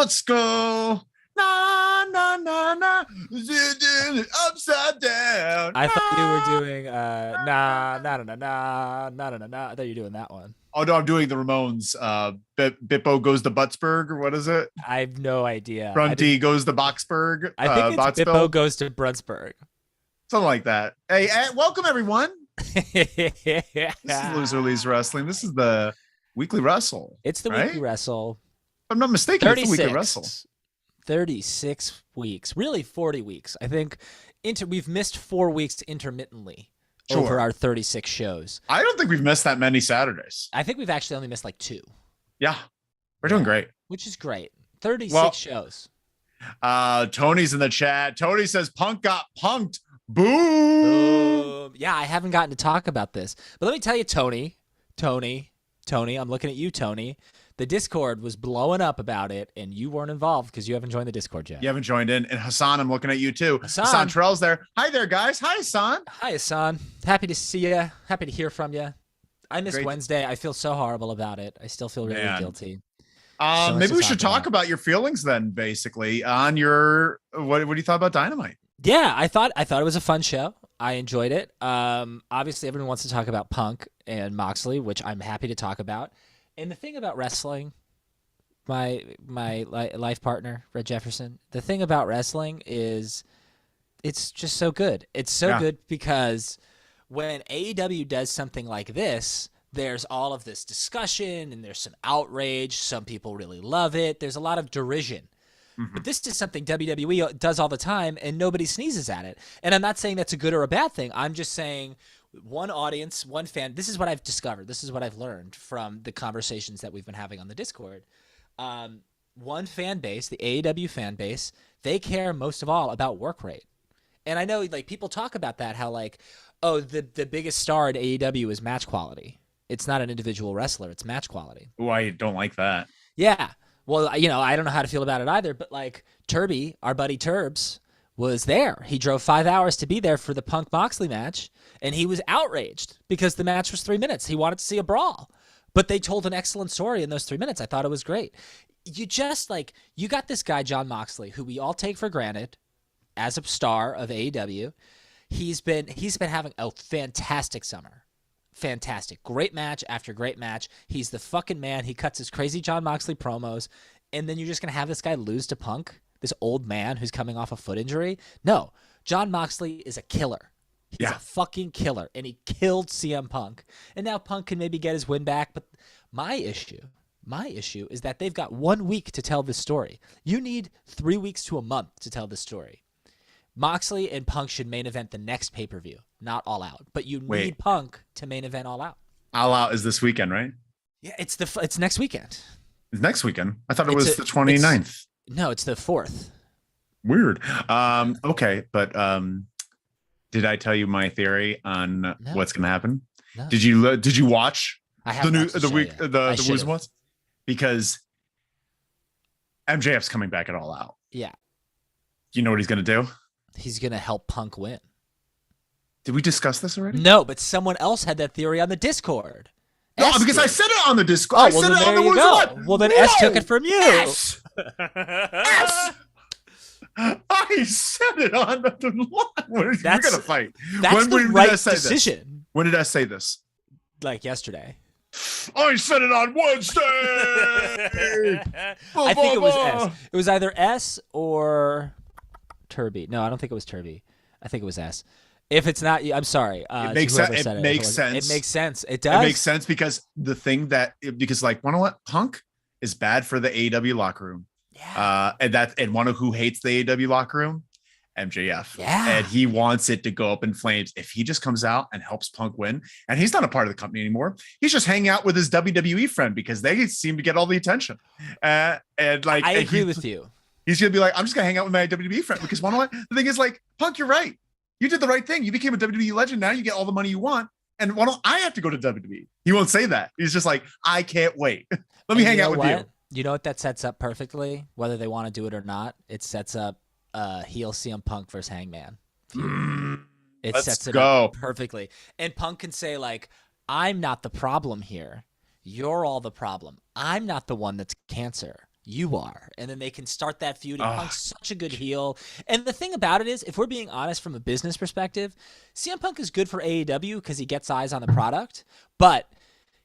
Let's go. Na na na na. Upside down. I thought you were doing nah nah nah nah nah nah nah nah. I thought you were doing that one. Oh no, I'm doing the Ramones. Bippo goes to Buttsburg, or what is it? I have no idea. Grunty goes to Boxburg. I think it's Bottsville. Bippo goes to Bruntsburg. Something like that. Hey, welcome everyone. This is Loser Leaves Wrestling. This is the weekly wrestle. It's the weekly wrestle. If I'm not mistaken, it's the weekly wrestle. 36 weeks, really 40 weeks. I think we've missed 4 weeks intermittently over our 36 shows. I don't think we've missed that many Saturdays. I think we've actually only missed like 2. Yeah, we're doing great. Which is great. 36 shows. Tony's in the chat. Tony says Punk got punked. Boom. Yeah, I haven't gotten to talk about this. But let me tell you, Tony, I'm looking at you, Tony. The Discord was blowing up about it, and you weren't involved because you haven't joined the Discord yet. You haven't joined in. And Hassan, I'm looking at you too. Hassan Terrell's there. Hi there, guys. Hi, Hassan. Hi, Hassan. Happy to see you. Happy to hear from you. I missed Wednesday. I feel so horrible about it. I still feel really guilty. Maybe we should talk about your feelings then, basically, on your what you thought about Dynamite. Yeah, I thought it was a fun show. I enjoyed it. Obviously, everyone wants to talk about Punk and Moxley, which I'm happy to talk about. And the thing about wrestling, my life partner, Red Jefferson, the thing about wrestling is it's just so good. It's so good because when AEW does something like this, there's all of this discussion and there's some outrage. Some people really love it. There's a lot of derision. Mm-hmm. But this is something WWE does all the time and nobody sneezes at it. And I'm not saying that's a good or a bad thing. I'm just saying one audience, one fan. This is what I've discovered. This is what I've learned from the conversations that we've been having on the Discord. One fan base, the AEW fan base, they care most of all about work rate. And I know like people talk about that, how like, oh, the biggest star in AEW is match quality. It's not an individual wrestler. It's match quality. Oh, I don't like that. Yeah. Well, I don't know how to feel about it either, but like Turby, our buddy Turbs, was there. He drove 5 hours to be there for the Punk Moxley match, and he was outraged because the match was 3 minutes. He wanted to see a brawl, but they told an excellent story in those 3 minutes. I thought it was great. You got this guy, Jon Moxley, who we all take for granted as a star of AEW. He's been having a fantastic summer. Fantastic. Great match after great match. He's the fucking man. He cuts his crazy Jon Moxley promos, and then you're just going to have this guy lose to Punk, this old man who's coming off a foot injury? No. Jon Moxley is a killer. He's a fucking killer, and he killed CM Punk. And now Punk can maybe get his win back, but my issue is that they've got 1 week to tell this story. You need 3 weeks to a month to tell this story. Moxley and Punk should main event the next pay-per-view, not All Out. But you need Punk to main event All Out. All Out is this weekend, right? Yeah, it's next weekend. It's next weekend? I thought it was the 29th. No, it's the 4th. Weird. Okay, but did I tell you my theory on what's going to happen? No. Did you watch the Woos ones? Because MJF's coming back at All Out. Yeah. You know what he's going to do? He's going to help Punk win. Did we discuss this already? No, but someone else had that theory on the Discord. No, because I said it on the Discord. Oh, well, then there you go. Well, then S took it from you. S. I said it on the line. We're going to fight. That's the right decision. When did I say this? Like yesterday. I said it on Wednesday. I think it was S. It was either S or Turby. No, I don't think it was Turby. I think it was S. If it's not, I'm sorry. It makes sense. It makes sense. It makes sense. It does. It makes sense because like, you know what? Punk is bad for the AEW locker room. Yeah. And one of who hates the AEW locker room, MJF. Yeah. And he wants it to go up in flames. If he just comes out and helps Punk win, and he's not a part of the company anymore, he's just hanging out with his WWE friend because they seem to get all the attention. I agree with you. He's going to be like, I'm just going to hang out with my WWE friend because one of the thing is like, Punk, you're right. You did the right thing. You became a WWE legend. Now you get all the money you want. And I have to go to WWE. He won't say that. He's just like, I can't wait. Let me hang out with you. You know what that sets up perfectly? Whether they want to do it or not, it sets up heel CM Punk versus Hangman. It sets it up perfectly. And Punk can say like, I'm not the problem here. You're all the problem. I'm not the one that's cancer. You are. And then they can start that feud. And Punk's such a good heel. And the thing about it is, if we're being honest from a business perspective, CM Punk is good for AEW because he gets eyes on the product. But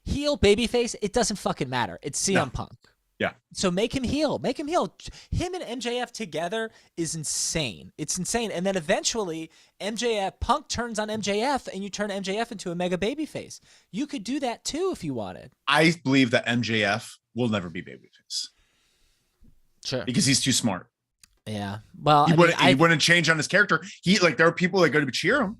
heel, babyface, it doesn't fucking matter. It's CM Punk. Yeah. So make him heel. Make him heel. Him and MJF together is insane. It's insane. And then eventually Punk turns on MJF and you turn MJF into a mega babyface. You could do that too if you wanted. I believe that MJF will never be babyface. Sure. Because he's too smart. Yeah. Well, he wouldn't change on his character. There are people that are going to cheer him,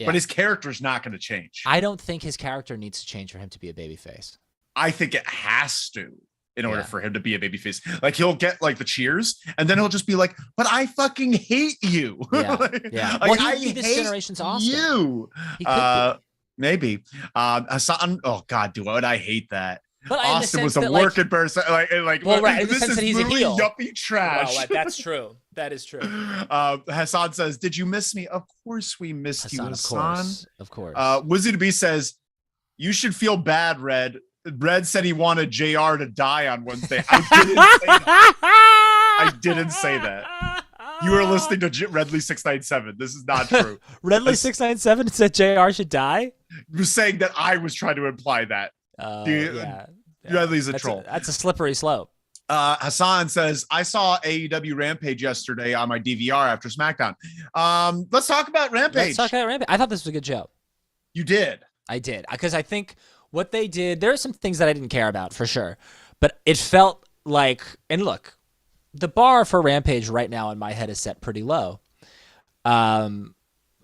but his character's not going to change. I don't think his character needs to change for him to be a babyface. I think it has to in order for him to be a babyface. Like he'll get like the cheers and then he'll just be like, but I fucking hate you. Yeah. Well, he would be this generation's Austin. You. Maybe. Hassan, oh God, what I hate that. But Austin was a working person. This is he's a heel. Yuppie trash. Well, that's true. That is true. Hassan says, "Did you miss me?" Of course we missed you, Hassan. Of course. Wizzy to Be says, "You should feel bad, Red. Red said he wanted JR to die on Wednesday." I didn't say that. You were listening to Redley697. This is not true. Redley697 said JR should die. You're saying that I was trying to imply that. Redley's a troll. That's a slippery slope. Hassan says, I saw AEW Rampage yesterday on my DVR after SmackDown. Let's talk about Rampage. I thought this was a good show. You did? I did. Because I think what they did, there are some things that I didn't care about for sure. But it felt like, and look, the bar for Rampage right now in my head is set pretty low.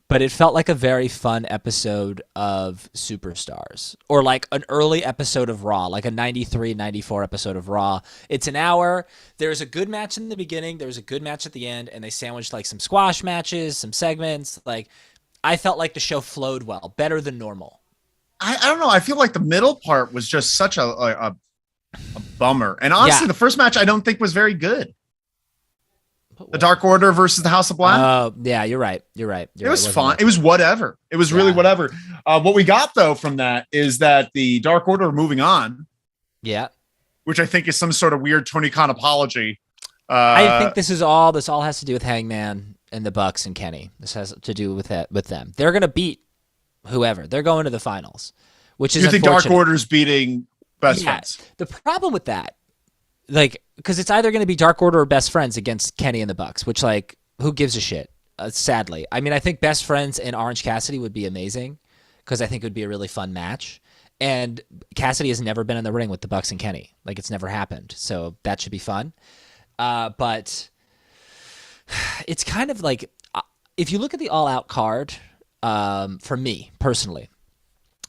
But it felt like a very fun episode of Superstars, or like an early episode of Raw, like a 93, 94 episode of Raw. It's an hour. There's a good match in the beginning. There's a good match at the end, and they sandwiched like some squash matches, some segments. Like, I felt like the show flowed well, better than normal. I don't know. I feel like the middle part was just such a bummer. And honestly, the first match I don't think was very good. The Dark Order versus the House of Black. Oh, yeah, you're right. It was fun. It was whatever. It was really whatever. What we got, though, from that is that the Dark Order are moving on. Yeah. Which I think is some sort of weird Tony Khan apology. I think this all has to do with Hangman and the Bucks and Kenny. This has to do with them. They're going to beat whoever. They're going to the finals, which is unfortunate. You think Dark Order's beating Best Friends? The problem with that, because it's either going to be Dark Order or Best Friends against Kenny and the Bucks, which, who gives a shit? Sadly. I mean, I think Best Friends and Orange Cassidy would be amazing because I think it would be a really fun match. And Cassidy has never been in the ring with the Bucks and Kenny. It's never happened. So that should be fun. But it's kind of like, if you look at the All Out card, for me personally,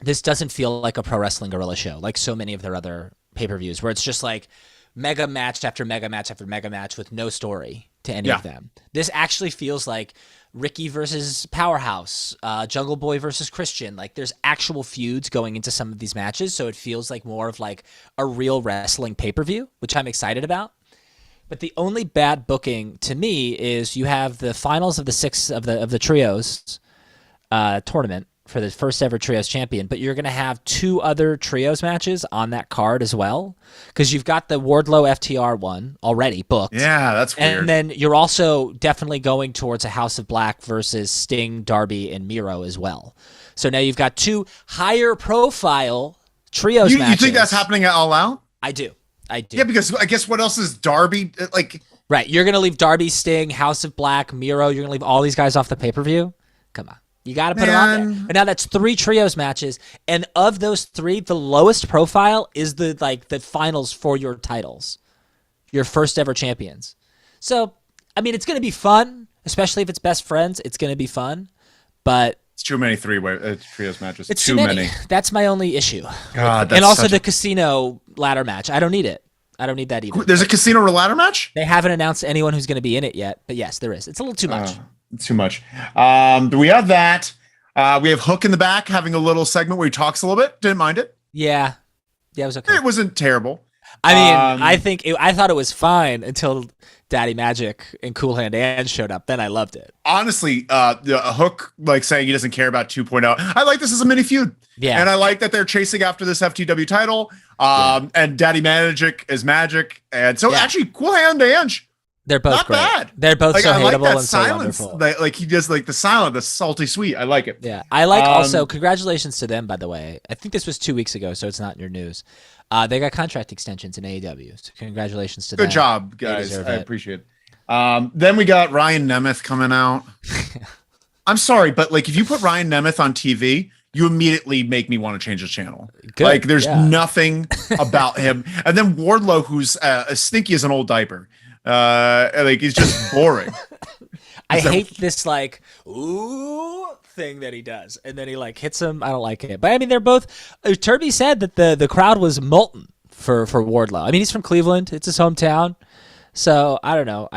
this doesn't feel like a Pro Wrestling Guerrilla show, like so many of their other pay-per-views, where it's just like mega match after mega match after mega match with no story to any of them. This actually feels like Ricky versus Powerhouse, Jungle Boy versus Christian. There's actual feuds going into some of these matches, so it feels like more of a real wrestling pay-per-view, which I'm excited about. But the only bad booking to me is you have the finals of the six of the trios tournament for the first ever trios champion, but you're going to have two other trios matches on that card as well, because you've got the Wardlow FTR one already booked. Yeah, that's weird. And then you're also definitely going towards a House of Black versus Sting, Darby, and Miro as well. So now you've got two higher profile trios matches. You think that's happening at All Out? I do. Yeah, because I guess what else is Darby Right, you're going to leave Darby, Sting, House of Black, Miro. You're going to leave all these guys off the pay-per-view? Come on. You got to put them on there. And now that's 3 trios matches. And of those 3, the lowest profile is the finals for your titles, your first ever champions. So, I mean, it's going to be fun, especially if it's Best Friends. It's going to be fun, but it's too many trios matches. It's too many. That's my only issue. God, and also the casino ladder match. I don't need it. I don't need that either. There's a casino ladder match? They haven't announced anyone who's going to be in it yet, but yes, there is. It's a little too much. Too much. Do we have that? We have Hook in the back having a little segment where he talks a little bit. Didn't mind it. Yeah, it was okay. It wasn't terrible. I mean, I thought it was fine until Daddy Magic and Cool Hand Ann showed up, then I loved it. Honestly, Hook like saying he doesn't care about 2.0. I like this as a mini feud. Yeah. And I like that they're chasing after this FTW title. And Daddy Magic is Magic. And so actually Cool Hand Ange, they're both not great. bad. They're both so I like hateable that and silence. so wonderful. Like he does like the silent, the salty sweet. I like it. Yeah. I like also, congratulations to them, by the way. I think this was 2 weeks ago, so it's not in your news. They got contract extensions in AEW. So congratulations to them. Good job, guys. I appreciate it. Then we got Ryan Nemeth coming out. I'm sorry, but like if you put Ryan Nemeth on TV, you immediately make me want to change the channel. Good. Like there's nothing about him. And then Wardlow, who's as stinky as an old diaper. Like he's just boring. I hate this like ooh thing that he does, and then he like hits him. I don't like it, but I mean they're both. Turby said that the crowd was molten for Wardlow. I mean he's from Cleveland; it's his hometown. So I don't know.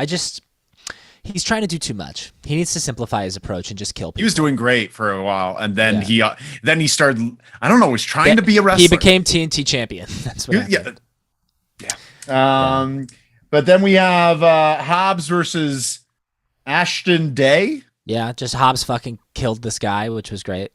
He's trying to do too much. He needs to simplify his approach and just kill people. He was doing great for a while, and then he started. I don't know. He's trying to be a wrestler. He became TNT champion. That's what. Yeah. But then we have Hobbs versus Ashton Day. Yeah, just Hobbs fucking killed this guy, which was great.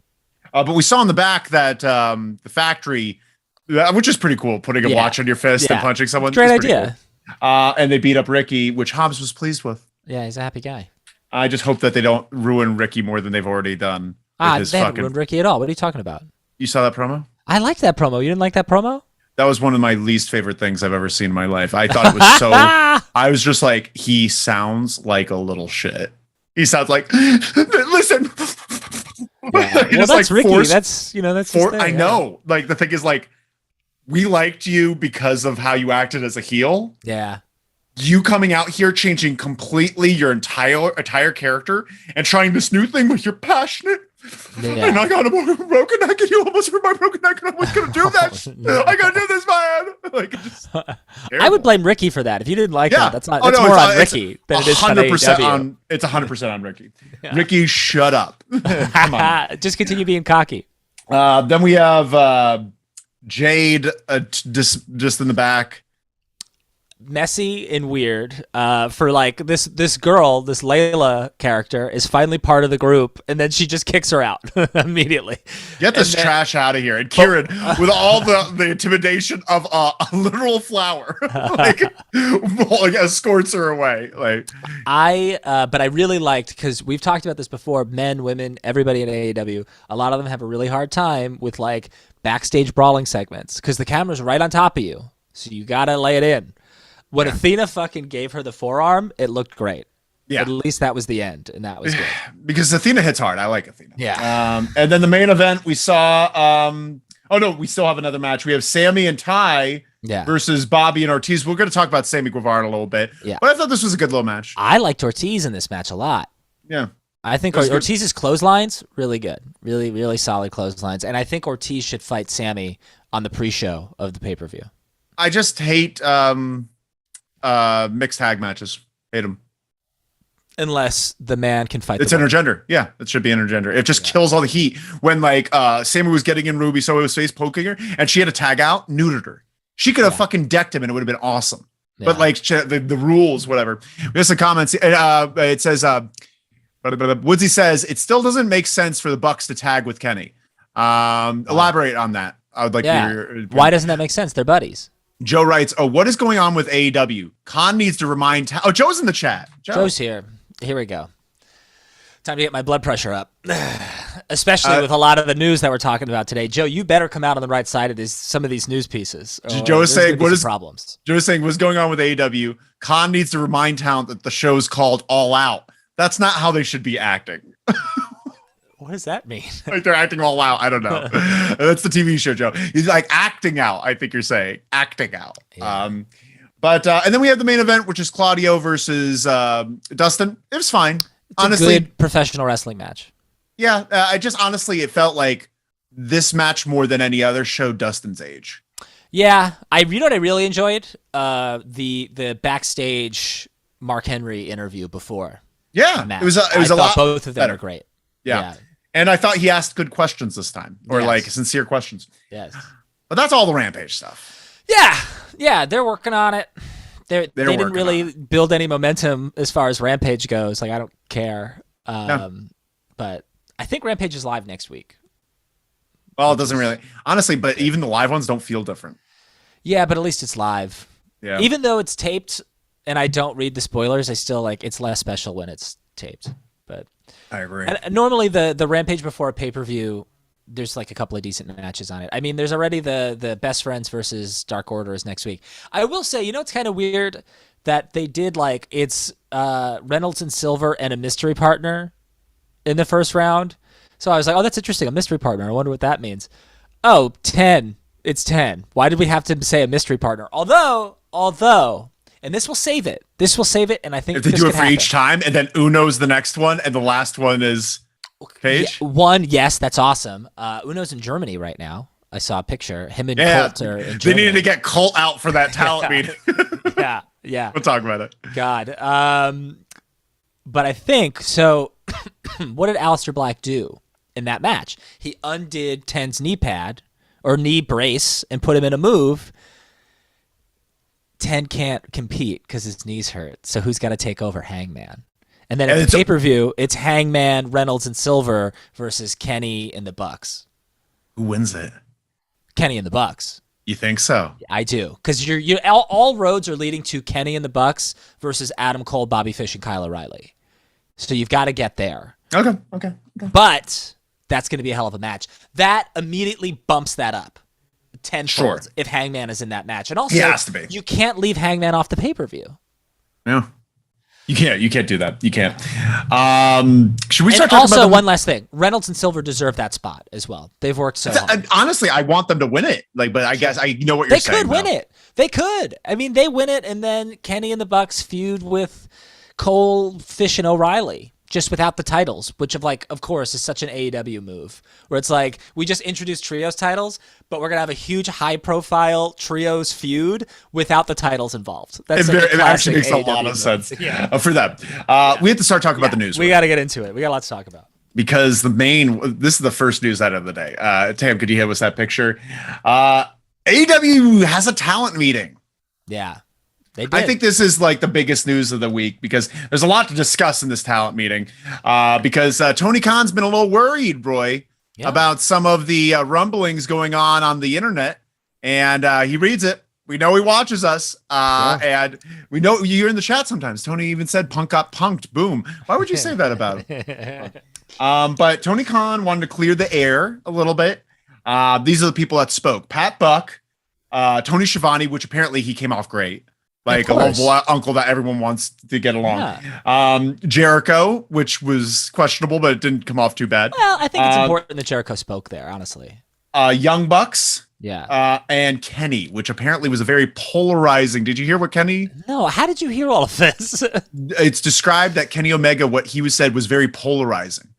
But we saw in the back that the factory, which is pretty cool, putting a watch on your fist and punching someone. Great idea. Cool. And they beat up Ricky, which Hobbs was pleased with. Yeah, he's a happy guy. I just hope that they don't ruin Ricky more than they've already done. They haven't ruined Ricky at all. What are you talking about? You saw that promo? I liked that promo. You didn't like that promo? That was one of my least favorite things I've ever seen in my life. I thought it was so. I was just like, he sounds like a little shit. He sounds like, listen. Yeah. Well, that's Ricky. That's his thing, I know. Like the thing is, like, we liked you because of how you acted as a heel. Yeah. You coming out here, changing completely your entire character, and trying this new thing with you're passionate. Yeah. And I got a broken neck, and you almost hurt my broken neck, and I was gonna do that. No. I gotta do this, man. Like, I would blame Ricky for that. If you didn't like that, that's more on Ricky than it is on 100% it's 100% on Ricky. Yeah. Ricky, shut up. Come on. Just continue being cocky. Then we have Jade just in the back. Messy and weird for like this girl, this Layla character is finally part of the group, and then she just kicks her out immediately. Get this trash out of here. And Kieran, with all the intimidation of a literal flower, like escorts her away. Like but I really liked, because we've talked about this before, men, women, everybody in AEW, a lot of them have a really hard time with like backstage brawling segments because the camera's right on top of you, so you gotta lay it in. When Athena fucking gave her the forearm, it looked great. Yeah. At least that was the end, and that was good. Because Athena hits hard. I like Athena. Yeah. And then the main event, we saw... we still have another match. We have Sammy and Ty versus Bobby and Ortiz. We're going to talk about Sammy Guevara in a little bit. Yeah. But I thought this was a good little match. I liked Ortiz in this match a lot. Yeah. I think Ortiz's clotheslines, really good. Really, really solid clotheslines. And I think Ortiz should fight Sammy on the pre-show of the pay-per-view. I just hate... mixed tag matches. Hate them. Unless the man can fight. It's intergender. Yeah, it should be intergender. It just kills all the heat. When like Sammy was getting in Ruby Soho's face, poking her, and she had to tag out, neutered her. She could have fucking decked him, and it would have been awesome. Yeah. But like the rules, whatever. We have some comments. It says, Woodsy says it still doesn't make sense for the Bucks to tag with Kenny. Elaborate on that. I would like to hear. Why doesn't that make sense? They're buddies. Joe writes, what is going on with AEW? Khan needs to remind... Joe's in the chat. Joe's here. Here we go. Time to get my blood pressure up. Especially with a lot of the news that we're talking about today. Joe, you better come out on the right side of some of these news pieces. Joe is saying, problems? Joe is saying, what's going on with AEW? Khan needs to remind town that the show's called All Out. That's not how they should be acting. What does that mean? Like they're acting all out. I don't know. That's the TV show, Joe. He's like acting out. I think you're saying acting out. Yeah. And then we have the main event, which is Claudio versus Dustin. It was fine. It's honestly, a good professional wrestling match. Yeah. It felt like this match more than any other showed Dustin's age. Yeah. You know what I really enjoyed? The backstage Mark Henry interview before. Yeah. It was a lot. Both of them better. are great. Yeah. And I thought he asked good questions this time, or like sincere questions. Yes. But that's all the Rampage stuff. Yeah. Yeah. They're working on it. they didn't really build any momentum as far as Rampage goes. Like, I don't care. But I think Rampage is live next week. Well, it doesn't really, honestly, but even the live ones don't feel different. Yeah, but at least it's live. Yeah. Even though it's taped and I don't read the spoilers, I still like it's less special when it's taped. But I agree. And normally the Rampage before a pay-per-view, there's like a couple of decent matches on it. I mean, there's already the Best Friends versus Dark Order is next week. I will say, it's kind of weird that they did like it's Reynolds and Silver and a mystery partner in the first round. So I was like, oh, that's interesting. A mystery partner. I wonder what that means. Oh, 10. It's 10. Why did we have to say a mystery partner? Although, and this will save it. And I think if they do it for each time, and then Uno's the next one, and the last one is Paige? One, yes, that's awesome. Uno's in Germany right now. I saw a picture. Him and Colt are in Germany. They needed to get Colt out for that talent meeting. Yeah. We'll talk about it. God. But I think, so what did Aleister Black do in that match? He undid 10's knee pad or knee brace and put him in a move. 10 can't compete because his knees hurt. So who's got to take over? Hangman. And then at the pay-per-view, it's Hangman, Reynolds, and Silver versus Kenny and the Bucks. Who wins it? Kenny and the Bucks. You think so? I do, because all roads are leading to Kenny and the Bucks versus Adam Cole, Bobby Fish, and Kyle O'Reilly. So you've got to get there. Okay. But that's going to be a hell of a match. That immediately bumps that up tenfold if Hangman is in that match. And also, he has to be. You can't leave Hangman off the pay-per-view. No. You can't do that. You can't. Should we start talking also, about one last thing. Reynolds and Silver deserve that spot as well. They've worked so hard. Honestly, I want them to win it. But I guess I know what you're saying. They could win it. They could. I mean, they win it, and then Kenny and the Bucks feud with Cole, Fish, and O'Reilly. Just without the titles, which of course is such an AEW move, where it's like we just introduced trios titles, but we're gonna have a huge high-profile trios feud without the titles involved. That's it actually makes a lot of sense for them. We have to start talking about the news. We got to get into it. We got a lot to talk about because this is the first news out of the day. Tam, could you hit us that picture? AEW has a talent meeting. Yeah. They did. I think this is like the biggest news of the week because there's a lot to discuss in this talent meeting. Because Tony Khan's been a little worried, Roy, about some of the rumblings going on the internet, and he reads it. We know he watches us, and we know you're in the chat sometimes. Tony even said Punk got punked. Boom. Why would you say that about him? But Tony Khan wanted to clear the air a little bit. These are the people that spoke. Pat Buck, Tony Schiavone, which apparently he came off great. Like a lovable uncle that everyone wants to get along. Yeah. Jericho, which was questionable, but it didn't come off too bad. Well, I think it's important that Jericho spoke there, honestly. Young Bucks. Yeah. And Kenny, which apparently was a very polarizing. Did you hear what Kenny? No. How did you hear all of this? It's described that Kenny Omega, what he said was very polarizing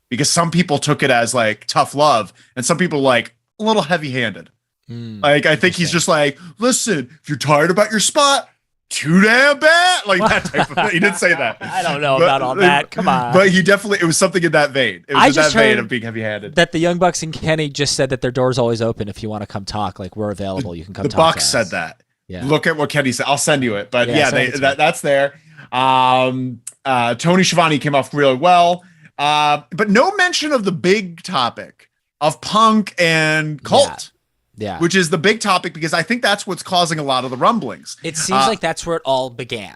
because some people took it as like tough love and some people like a little heavy handed. Like, I think he's just like, listen, if you're tired about your spot, too damn bad. Like that type of thing. He didn't say that. I don't know about all that. Come on. But it was something in that vein. It was in that vein of being heavy handed. That the Young Bucks and Kenny just said that their door's always open. If you want to come talk, like we're available. You can come talk. The Bucks said that. Yeah. Look at what Kenny said. I'll send you it. But that's there. Tony Schiavone came off really well. But no mention of the big topic of Punk and Colt. Yeah. Which is the big topic because I think that's what's causing a lot of the rumblings. It seems like that's where it all began.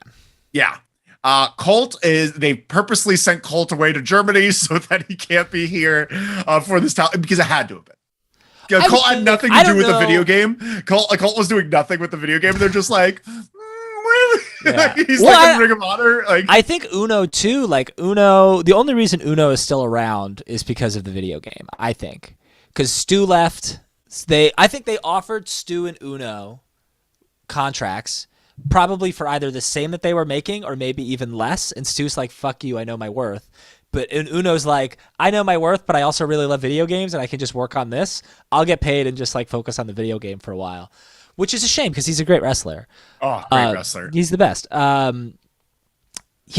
Yeah. They purposely sent Colt away to Germany so that he can't be here for this talent because it had to have been. Colt had nothing to do with the video game. Colt was doing nothing with the video game. And they're just like, really? He's like in Ring of Honor. Like, I think Uno too. Like Uno, the only reason Uno is still around is because of the video game. I think because Stu left. I think they offered Stu and Uno contracts probably for either the same that they were making or maybe even less. And Stu's like, fuck you, I know my worth. But Uno's like, I know my worth, but I also really love video games and I can just work on this. I'll get paid and just like focus on the video game for a while, which is a shame because he's a great wrestler. Oh, great wrestler. He's the best. Yeah,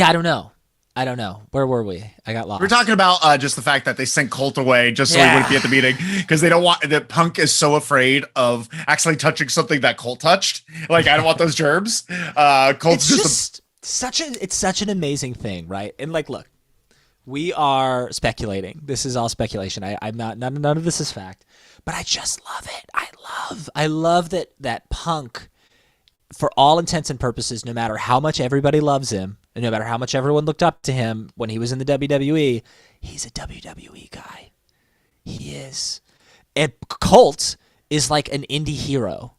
I don't know. I don't know. Where were we? I got lost. We're talking about just the fact that they sent Colt away just so he wouldn't be at the meeting because they don't want that. Punk is so afraid of actually touching something that Colt touched. Like, I don't want those germs. Colt's it's such an amazing thing, right? And like, look, we are speculating. This is all speculation. I'm not. None of this is fact. But I just love it. I love that Punk, for all intents and purposes, no matter how much everybody loves him, and no matter how much everyone looked up to him when he was in the WWE, he's a WWE guy. He is. And Colt is like an indie hero.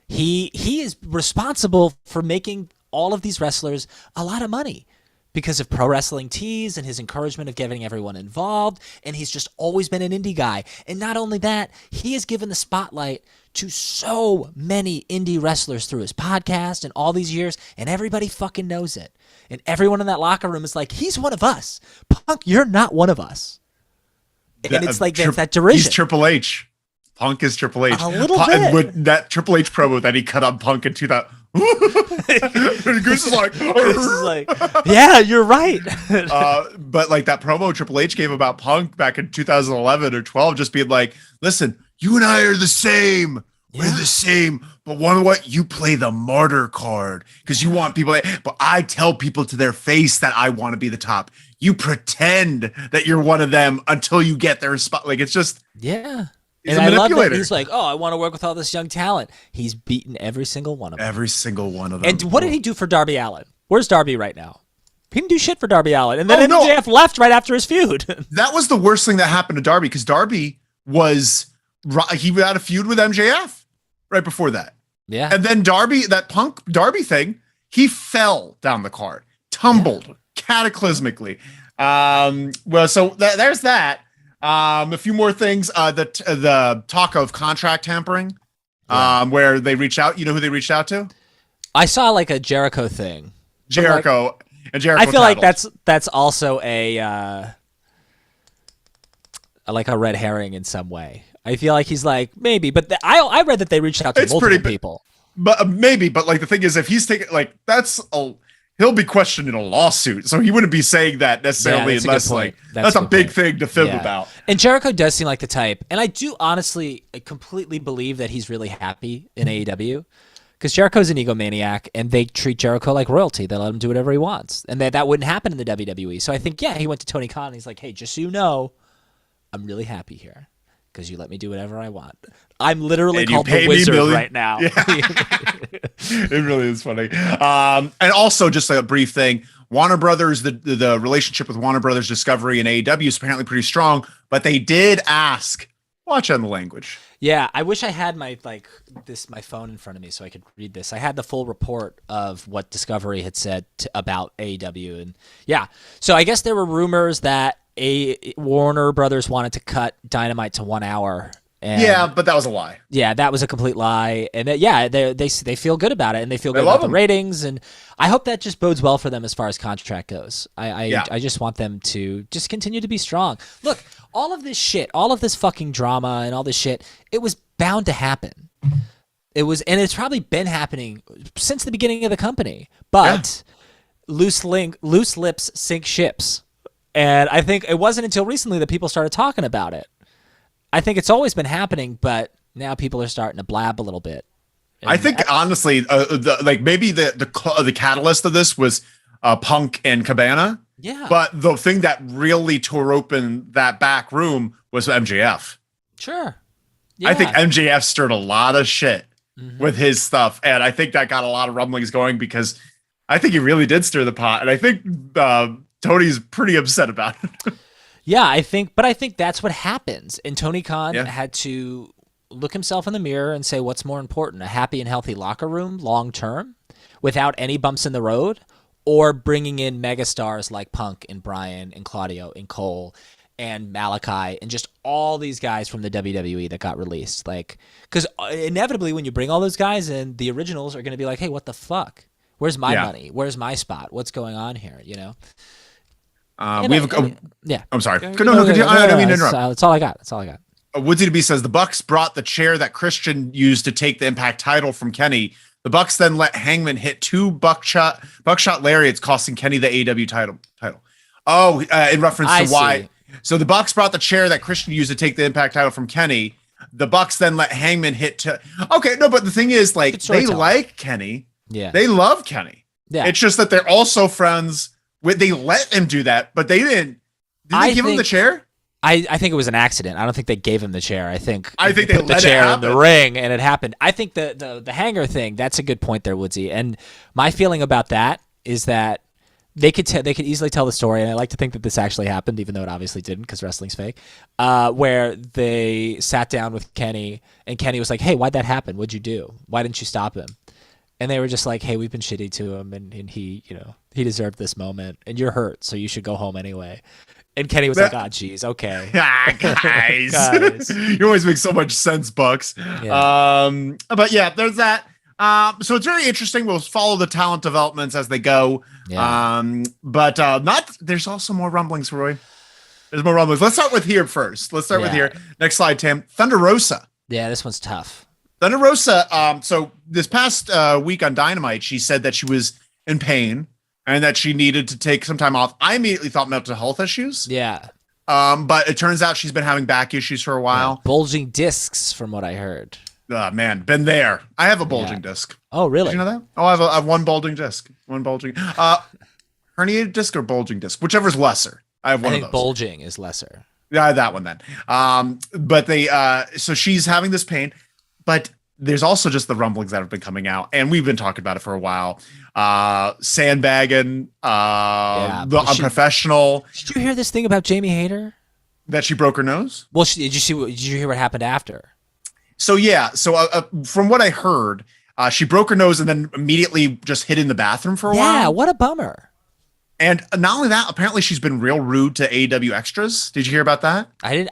He is responsible for making all of these wrestlers a lot of money because of Pro Wrestling Tees and his encouragement of getting everyone involved. And he's just always been an indie guy. And not only that, he has given the spotlight to so many indie wrestlers through his podcast and all these years, and everybody fucking knows it. And everyone in that locker room is like, he's one of us. Punk, you're not one of us. And it's like that derision. He's Triple H. Punk is Triple H. A little bit. With that Triple H promo that he cut on Punk in 2000. Goose is like, yeah, you're right. But like that promo Triple H gave about Punk back in 2011 or 12, just being like, listen, you and I are the same. Yeah. We're the same. But one what? You play the martyr card because you want people. But I tell people to their face that I want to be the top. You pretend that you're one of them until you get their spot. Like, it's just. Yeah. He's and a manipulator. I love that he's like, oh, I want to work with all this young talent. He's beaten every single one of them. Every single one of them. And what did he do for Darby Allin? Where's Darby right now? He didn't do shit for Darby Allin. And then MJF left right after his feud. That was the worst thing that happened to Darby because Darby he had a feud with MJF right before that. Yeah. And then Darby, that Punk Darby thing, he fell down the card, tumbled cataclysmically. Well, so there's that. A few more things. The talk of contract tampering, where they reach out. You know who they reached out to? I saw like a Jericho thing. Jericho. I feel like that's also a like a red herring in some way. I feel like he's like maybe, but I read that they reached out to multiple people. But maybe, but like the thing is, if he's taking like he'll be questioned in a lawsuit, so he wouldn't be saying that necessarily unless like that's a big thing to fib about. And Jericho does seem like the type, and I do honestly completely believe that he's really happy in AEW because Jericho's an egomaniac, and they treat Jericho like royalty. They let him do whatever he wants, and that wouldn't happen in the WWE. So I think he went to Tony Khan and he's like, hey, just so you know, I'm really happy here because you let me do whatever I want. I'm literally called the Wizard right now. Yeah. It really is funny. And also just a brief thing, Warner Brothers, the relationship with Warner Brothers Discovery and AEW is apparently pretty strong, but they did ask, watch on the language. Yeah, I wish I had my phone in front of me so I could read this. I had the full report of what Discovery had said about AEW. And yeah, so I guess there were rumors that Warner Brothers wanted to cut Dynamite to 1 hour. And yeah, but that was a lie. Yeah, that was a complete lie. And they feel good about it, and they feel good about the ratings. And I hope that just bodes well for them as far as contract goes. I just want them to just continue to be strong. Look, all of this shit, all of this fucking drama and all this shit, it was bound to happen. And it's probably been happening since the beginning of the company. But loose lips sink ships. And I think it wasn't until recently that people started talking about it. I think it's always been happening, but now people are starting to blab a little bit. And I think honestly, maybe the catalyst of this was Punk and Cabana. Yeah. But the thing that really tore open that back room was MJF. Sure. Yeah. I think MJF stirred a lot of shit with his stuff, and I think that got a lot of rumblings going because I think he really did stir the pot, and I think Tony's pretty upset about it. Yeah, I think that's what happens. And Tony Khan had to look himself in the mirror and say, what's more important, a happy and healthy locker room long term without any bumps in the road, or bringing in megastars like Punk and Bryan and Claudio and Cole and Malachi and just all these guys from the WWE that got released. Like, because inevitably when you bring all those guys in, the originals are going to be like, hey, what the fuck? Where's my money? Where's my spot? What's going on here? You know? I'm sorry. No, continue. I don't mean to interrupt. That's all I got. Woodsy to B says the Bucks brought the chair that Christian used to take the Impact title from Kenny. The Bucks then let Hangman hit two buckshot lariats, costing Kenny the AEW title. Oh, in reference I to why. see. So the Bucks brought the chair that Christian used to take the Impact title from Kenny. The Bucks then let Hangman hit to. Okay, no, but the thing is, like, Good they storytelling. like Kenny. Yeah. They love Kenny. Yeah. It's just that they're also friends with. They let him do that, but they didn't. Did they give him the chair? I think it was an accident. I don't think they gave him the chair. I think they put let the it chair in happen. the ring and it happened. I think the hanger thing, that's a good point there, Woodsy. And my feeling about that is that they could easily tell the story, and I like to think that this actually happened, even though it obviously didn't because wrestling's fake, where they sat down with Kenny, and Kenny was like, hey, why'd that happen? What'd you do? Why didn't you stop him? And they were just like, hey, we've been shitty to him, and he, he deserved this moment, and you're hurt, so you should go home anyway. And Kenny was like, oh, geez, okay. Guys. You always make so much sense, Bucks. Yeah. But yeah, there's that. So it's very interesting. We'll follow the talent developments as they go. Yeah. But there's also more rumblings, Roy. There's more rumblings. Let's start with here first. Let's start with here. Next slide, Tim. Thunder Rosa. Yeah, this one's tough. Thunder Rosa. So this past week on Dynamite, she said that she was in pain and that she needed to take some time off. I immediately thought mental health issues. Yeah. But it turns out she's been having back issues for a while. Yeah. Bulging discs, from what I heard. Man, been there. I have a bulging disc. Oh, really? Did you know that? Oh, I have one bulging disc. One bulging. Herniated disc or bulging disc, whichever's lesser. I have one of those. Bulging is lesser. Yeah, that one then. But so she's having this pain, but there's also just the rumblings that have been coming out, and we've been talking about it for a while. Sandbagging, the unprofessional. Did you hear this thing about Jamie Hayter? That she broke her nose? Well, did you hear what happened after? So yeah, from what I heard, she broke her nose and then immediately just hid in the bathroom for a while. Yeah, what a bummer. And not only that, apparently she's been real rude to AEW extras. Did you hear about that? I didn't.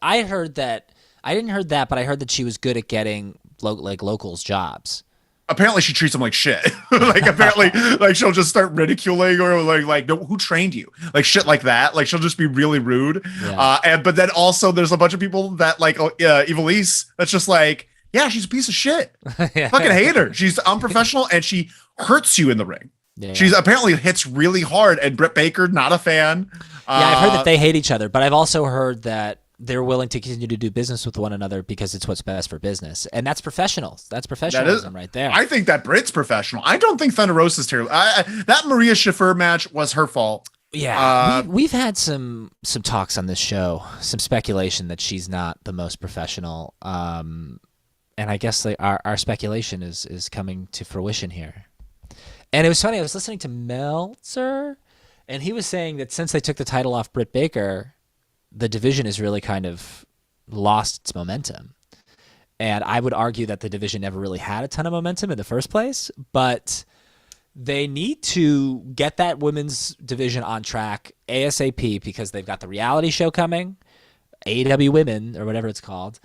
I heard that. I didn't heard that, but I heard that she was good at getting locals jobs. Apparently she treats them like shit. Like apparently, like she'll just start ridiculing or like, no, who trained you? Like shit like that. Like she'll just be really rude. Yeah. But then also there's a bunch of people that like Ivelisse that's just like, yeah, she's a piece of shit. Yeah. Fucking hate her. She's unprofessional and she hurts you in the ring. Yeah. She's apparently hits really hard, and Britt Baker not a fan. Yeah, I've heard that they hate each other, but I've also heard that they're willing to continue to do business with one another because it's what's best for business, and that's professionals. That's professionalism right there. I think that Britt's professional. I don't think Thunder Rosa's terrible. That Maria Schiffer match was her fault. Yeah, we've had some talks on this show, some speculation that she's not the most professional, and I guess our speculation is coming to fruition here. And it was funny. I was listening to Meltzer, and he was saying that since they took the title off Britt Baker, the division has really kind of lost its momentum. And I would argue that the division never really had a ton of momentum in the first place, but they need to get that women's division on track ASAP because they've got the reality show coming, AEW Women, or whatever it's called.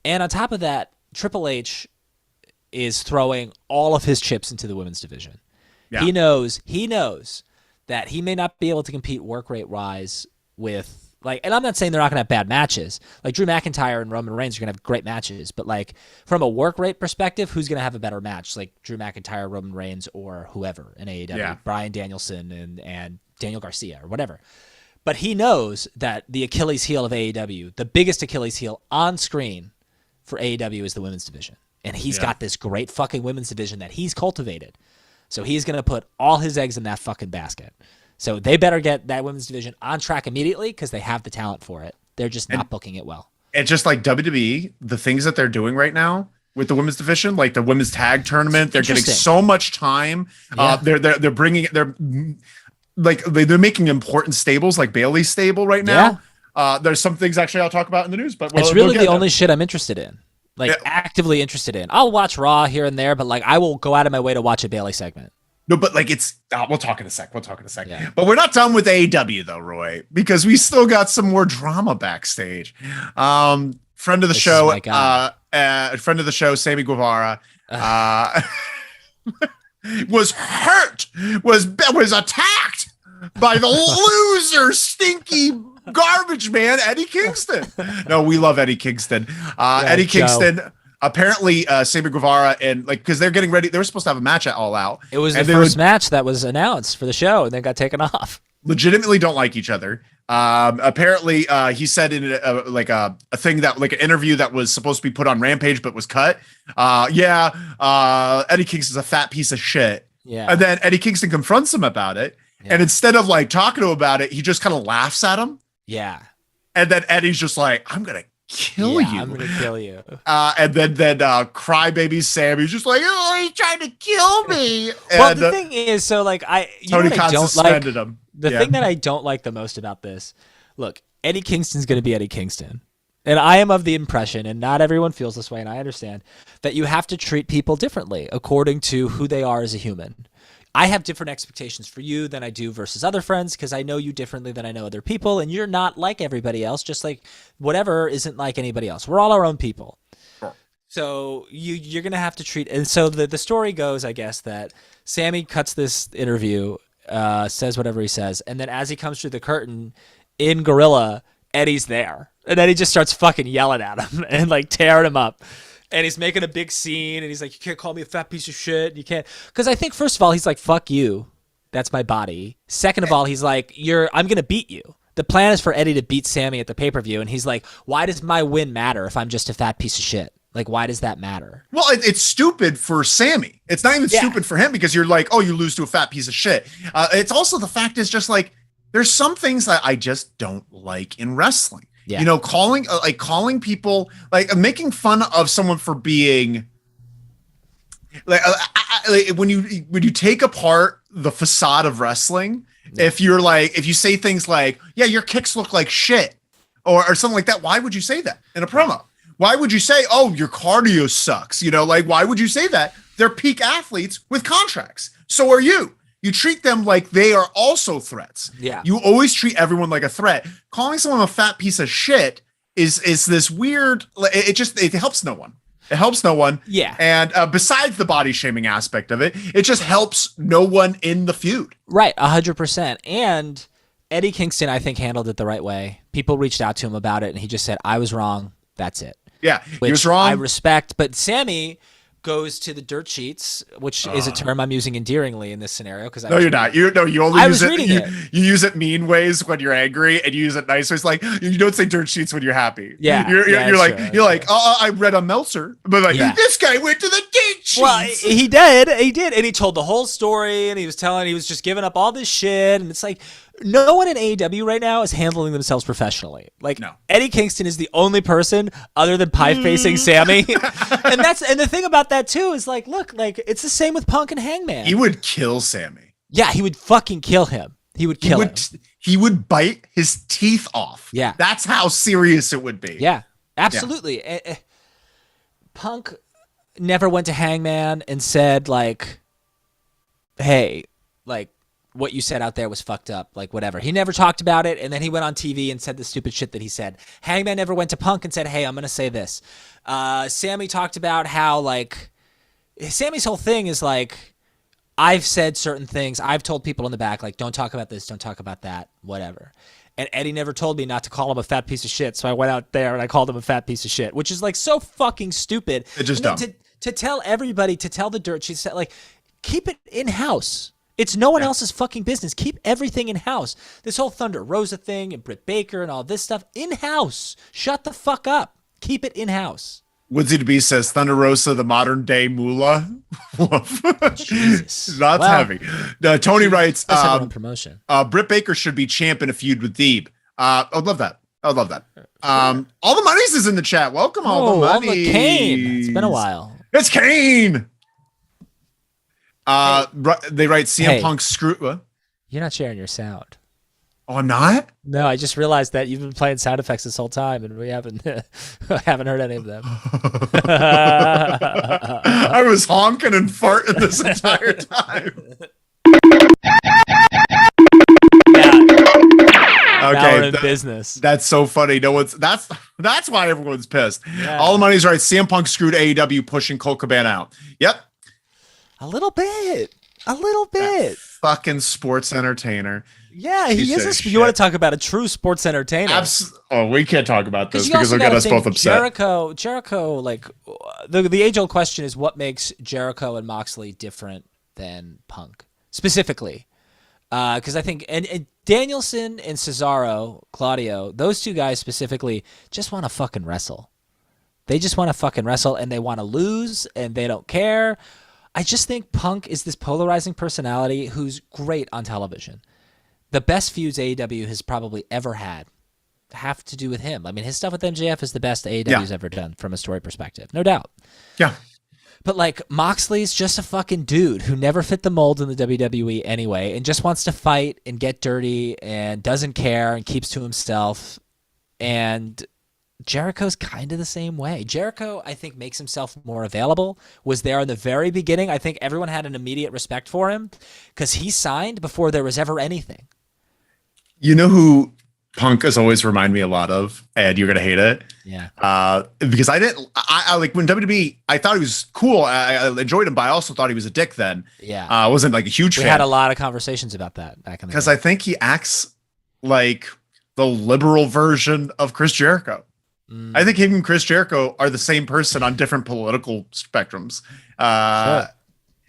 And on top of that, Triple H is throwing all of his chips into the women's division. Yeah. He knows that he may not be able to compete work rate wise with and I'm not saying they're not going to have bad matches. Like Drew McIntyre and Roman Reigns are going to have great matches, but like from a work rate perspective, who's going to have a better match? Like Drew McIntyre, Roman Reigns, or whoever in AEW, Bryan Danielson and Daniel Garcia or whatever. But he knows that the Achilles heel of AEW, the biggest Achilles heel on screen for AEW is the women's division. And he's got this great fucking women's division that he's cultivated. So he's going to put all his eggs in that fucking basket. So they better get that women's division on track immediately because they have the talent for it. They're just not booking it well. And just like WWE, the things that they're doing right now with the women's division, like the women's tag tournament, they're getting so much time. Yeah. They're bringing they're making important stables like Bayley's stable right now. Yeah. There's some things actually I'll talk about in the news, but it's really the only shit I'm interested in. Actively interested in. I'll watch Raw here and there, but I will go out of my way to watch a Bayley segment. No, but it's we'll talk in a sec. Yeah. But we're not done with AEW though, Roy, because we still got some more drama backstage. Friend of the show, Sammy Guevara, was hurt, was attacked by the loser, stinky garbage man, Eddie Kingston. No, we love Eddie Kingston. Eddie Kingston. Apparently, Sammy Guevara and because they're getting ready, they were supposed to have a match at All Out. It was the first match that was announced for the show, and then got taken off. legitimately don't like each other. Apparently, he said in a thing that like an interview that was supposed to be put on Rampage but was cut. Eddie Kingston's a fat piece of shit. Yeah. And then Eddie Kingston confronts him about it. Yeah. And instead of like talking to him about it, he just kind of laughs at him. Yeah. And then Eddie's just like, I'm going to kill you. I'm going to kill you. And then crybaby Sammy's just like, oh, he's trying to kill me. Well, and, the thing is, so like Tony Khan suspended him. The thing that I don't like the most about this, look, Eddie Kingston's going to be Eddie Kingston. And I am of the impression, and not everyone feels this way, and I understand, that you have to treat people differently according to who they are as a human. I have different expectations for you than I do versus other friends because I know you differently than I know other people, and you're not like everybody else, just like whatever isn't like anybody else. We're all our own people. Sure. So you're going to have to treat – and so the story goes, I guess, that Sammy cuts this interview, says whatever he says, and then as he comes through the curtain in Gorilla, Eddie's there. And then he just starts fucking yelling at him and like tearing him up. And he's making a big scene, and he's like, you can't call me a fat piece of shit. You can't. Because I think, first of all, he's like, fuck you. That's my body. Second of all, he's like, I'm going to beat you. The plan is for Eddie to beat Sammy at the pay-per-view. And he's like, why does my win matter if I'm just a fat piece of shit? Like, why does that matter? Well, it's stupid for Sammy. It's not even stupid for him because you're like, oh, you lose to a fat piece of shit. It's also the fact is just like, there's some things that I just don't like in wrestling. Yeah. You know, calling people, like making fun of someone for being like when you take apart the facade of wrestling, if you say things like, yeah, your kicks look like shit or something like that, why would you say that in a promo? Why would you say, oh, your cardio sucks? You know, like, why would you say that? They're peak athletes with contracts. So are you. You treat them like they are also threats. Yeah. You always treat everyone like a threat. Calling someone a fat piece of shit is this weird. It helps no one. It helps no one. Yeah. And besides the body shaming aspect of it, it just helps no one in the feud. Right. 100%. And Eddie Kingston, I think, handled it the right way. People reached out to him about it, and he just said, I was wrong. That's it. Yeah. Which he was wrong. I respect. But Sammy goes to the dirt sheets, which is a term I'm using endearingly in this scenario. Because you're not. You only use it. You use it mean ways when you're angry, and you use it nice ways. Like you don't say dirt sheets when you're happy. Yeah, you're like, oh, I read a Meltzer, but like this guy went to the dirt sheets. Well, he did, and he told the whole story, and he was just giving up all this shit, and it's like. No one in AEW right now is handling themselves professionally. Like no. Eddie Kingston is the only person other than pie-facing Sammy. and the thing about that too is like, look, like it's the same with Punk and Hangman. He would kill Sammy. Yeah, he would fucking kill him. He would kill him. He would bite his teeth off. Yeah. That's how serious it would be. Yeah, absolutely. Yeah. Punk never went to Hangman and said like, hey, like, what you said out there was fucked up, like whatever. He never talked about it, and then he went on TV and said the stupid shit that he said. Hangman never went to Punk and said, hey, I'm going to say this. Sammy talked about how, like, Sammy's whole thing is, like, I've said certain things. I've told people in the back, like, don't talk about this, don't talk about that, whatever. And Eddie never told me not to call him a fat piece of shit, so I went out there and I called him a fat piece of shit, which is, like, so fucking stupid. It's just dumb. To tell everybody, to tell the dirt, she said, like, keep it in-house. It's no one else's fucking business. Keep everything in-house. This whole Thunder Rosa thing and Britt Baker and all this stuff, in-house. Shut the fuck up. Keep it in-house. Woodsy DeBee says Thunder Rosa, the modern day Moolah. Jesus. That's heavy. Tony writes, promotion. Britt Baker should be champ in a feud with Deeb. I'd love that. I'd love that. All the Monies is in the chat. Welcome, all the Monies. All the Kane. It's been a while. It's Kane. They write CM Punk screw. What? You're not sharing your sound. Oh, I'm not? No, I just realized that you've been playing sound effects this whole time, and we haven't haven't heard any of them. I was honking and farting this entire time. Okay, business. That's so funny. No one's that's why everyone's pissed. Yeah. All the Money's right. CM Punk screwed AEW pushing Colt Cabana out. Yep. A little bit. That fucking sports entertainer. Yeah, he is. You want to talk about a true sports entertainer? We can't talk about this because they'll get us both upset. Jericho, like the age-old question is what makes Jericho and Moxley different than Punk specifically. Because I think and Danielson and Cesaro, Claudio, those two guys specifically just want to fucking wrestle. They just want to fucking wrestle, and they want to lose, and they don't care. I just think Punk is this polarizing personality who's great on television. The best feuds AEW has probably ever had have to do with him. I mean, his stuff with MJF is the best AEW's ever done from a story perspective, no doubt. Yeah. But like Moxley's just a fucking dude who never fit the mold in the WWE anyway, and just wants to fight and get dirty and doesn't care and keeps to himself. And Jericho's kind of the same way. Jericho, I think, makes himself more available, was there in the very beginning. I think everyone had an immediate respect for him because he signed before there was ever anything. You know who Punk has always reminded me a lot of, and you're gonna hate it. Yeah. Because I like when WWE, I thought he was cool. I enjoyed him, but I also thought he was a dick then. Yeah. I wasn't like a huge fan. We had a lot of conversations about that back in the day. Because I think he acts like the liberal version of Chris Jericho. I think him and Chris Jericho are the same person on different political spectrums. Sure.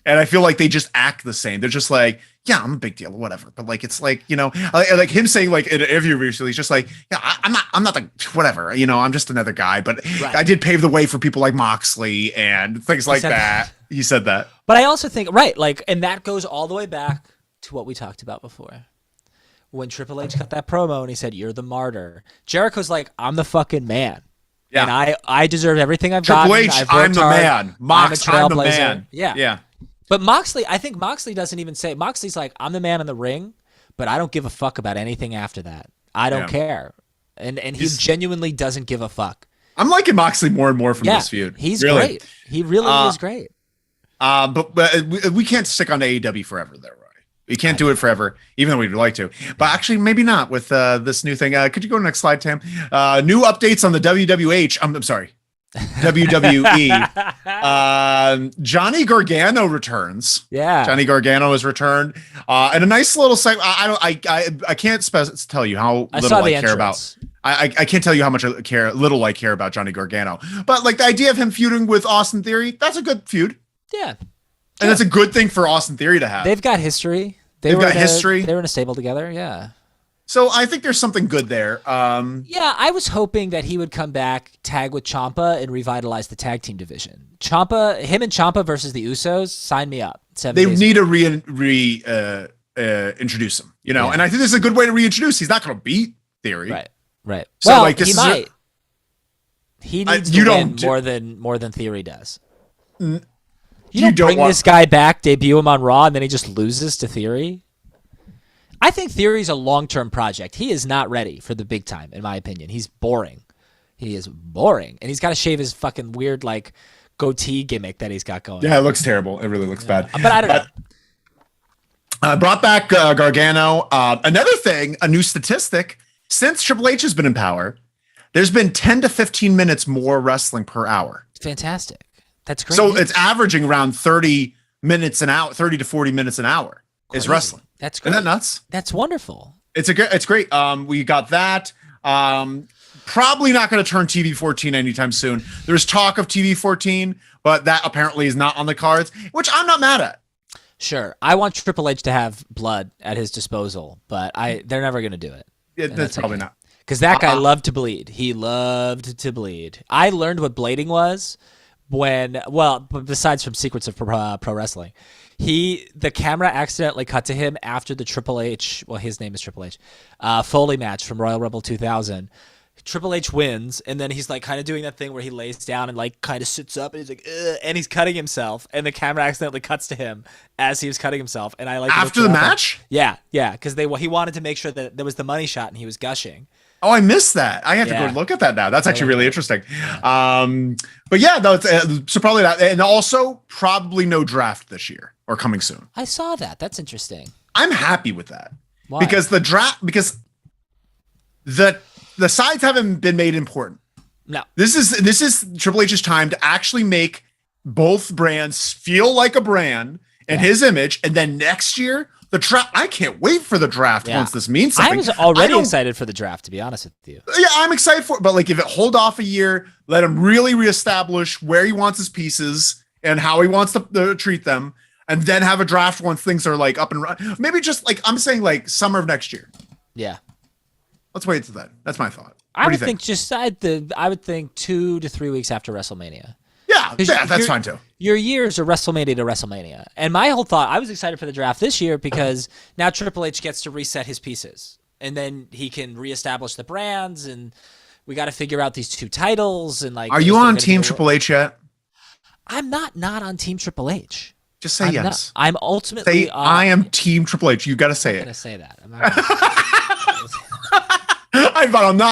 And I feel like they just act the same. They're just like, yeah, I'm a big deal, whatever. But like, it's like, you know, like him saying like in an interview recently, he's just like, yeah, I'm not the whatever, you know, I'm just another guy. But right. I did pave the way for people like Moxley and things like that. He said that. But I also think, right, like, and that goes all the way back to what we talked about before. When Triple H cut that promo and he said, "You're the martyr," Jericho's like, "I'm the fucking man. Yeah. And I deserve everything I've got. Triple H, I'm the man. Mox, I'm the man." Yeah. Yeah. But Moxley, I think Moxley doesn't even say, Moxley's like, "I'm the man in the ring, but I don't give a fuck about anything after that. I don't care." And he genuinely doesn't give a fuck. I'm liking Moxley more and more from this feud. He's great. He really is great. But we can't stick on AEW forever there. We can't do it forever, even though we'd like to. But actually, maybe not with this new thing. Could you go to the next slide, Tam? New updates on the WWH. I'm sorry, WWE. Johnny Gargano returns. Yeah, Johnny Gargano has returned, and a nice little segment. I can't tell you how little I care about. I can't tell you how much little I care about Johnny Gargano. But like the idea of him feuding with Austin Theory, that's a good feud. Yeah. And that's a good thing for Austin Theory to have. They've got history. They've got history. They were in a stable together. Yeah. So I think there's something good there. Yeah, I was hoping that he would come back, tag with Ciampa, and revitalize the tag team division. Him and Ciampa versus the Usos, sign me up. They need to reintroduce him, you know. Yeah. And I think this is a good way to reintroduce. He's not going to beat Theory, right. So well, like this he might. He needs to win more than Theory does. You don't bring this guy back, debut him on Raw, and then he just loses to Theory? I think Theory's a long-term project. He is not ready for the big time, in my opinion. He's boring. He is boring. And he's got to shave his fucking weird, like, goatee gimmick that he's got going. Yeah, it looks terrible. It really looks bad. But I don't know. Brought back Gargano. Another thing, a new statistic, since Triple H has been in power, there's been 10 to 15 minutes more wrestling per hour. Fantastic. That's great. So it's averaging around 30 minutes an hour, 30 to 40 minutes an hour is wrestling. That's great. Isn't that nuts? That's wonderful. It's great. We got that. Probably not going to turn TV 14 anytime soon. There's talk of TV 14, but that apparently is not on the cards, which I'm not mad at. Sure. I want Triple H to have blood at his disposal, but they're never going to do it. That's probably not. Because that guy loved to bleed. He loved to bleed. I learned what blading was besides from Secrets of Pro Wrestling, the camera accidentally cut to him after the Triple H, well, his name is Triple H, Foley match from Royal Rumble 2000. Triple H wins, and then he's like kind of doing that thing where he lays down and like kind of sits up, and he's like, ugh, and he's cutting himself, and the camera accidentally cuts to him as he was cutting himself, and I like after the match. Yeah, because he wanted to make sure that there was the money shot, and he was gushing. Oh, I missed that. I have to go look at that now. That's actually really interesting. But yeah, no, so probably that. And also probably no draft this year or coming soon. I saw that. That's interesting. I'm happy with that. Why? Because the sides haven't been made important. No. This is Triple H's time to actually make both brands feel like a brand and his image. And then next year, the draft. I can't wait for the draft once this means something. I was already excited for the draft, to be honest with you. Yeah, I'm excited for it. But like, if it hold off a year, let him really reestablish where he wants his pieces and how he wants to treat them. and then have a draft once things are like up and running. Maybe just like I'm saying, like summer of next year. Yeah. Let's wait to that. That's my thought. I would think I would think 2 to 3 weeks after WrestleMania. Yeah, that's fine too. Your years are WrestleMania to WrestleMania. And my whole thought, I was excited for the draft this year because now Triple H gets to reset his pieces. And then he can reestablish the brands, and we got to figure out these 2 titles. And like, are you on Team Triple H yet? I'm not on Team Triple H. Just say yes. I'm ultimately. Say I am Team Triple H. You got to say it. I'm gonna say that. I'm not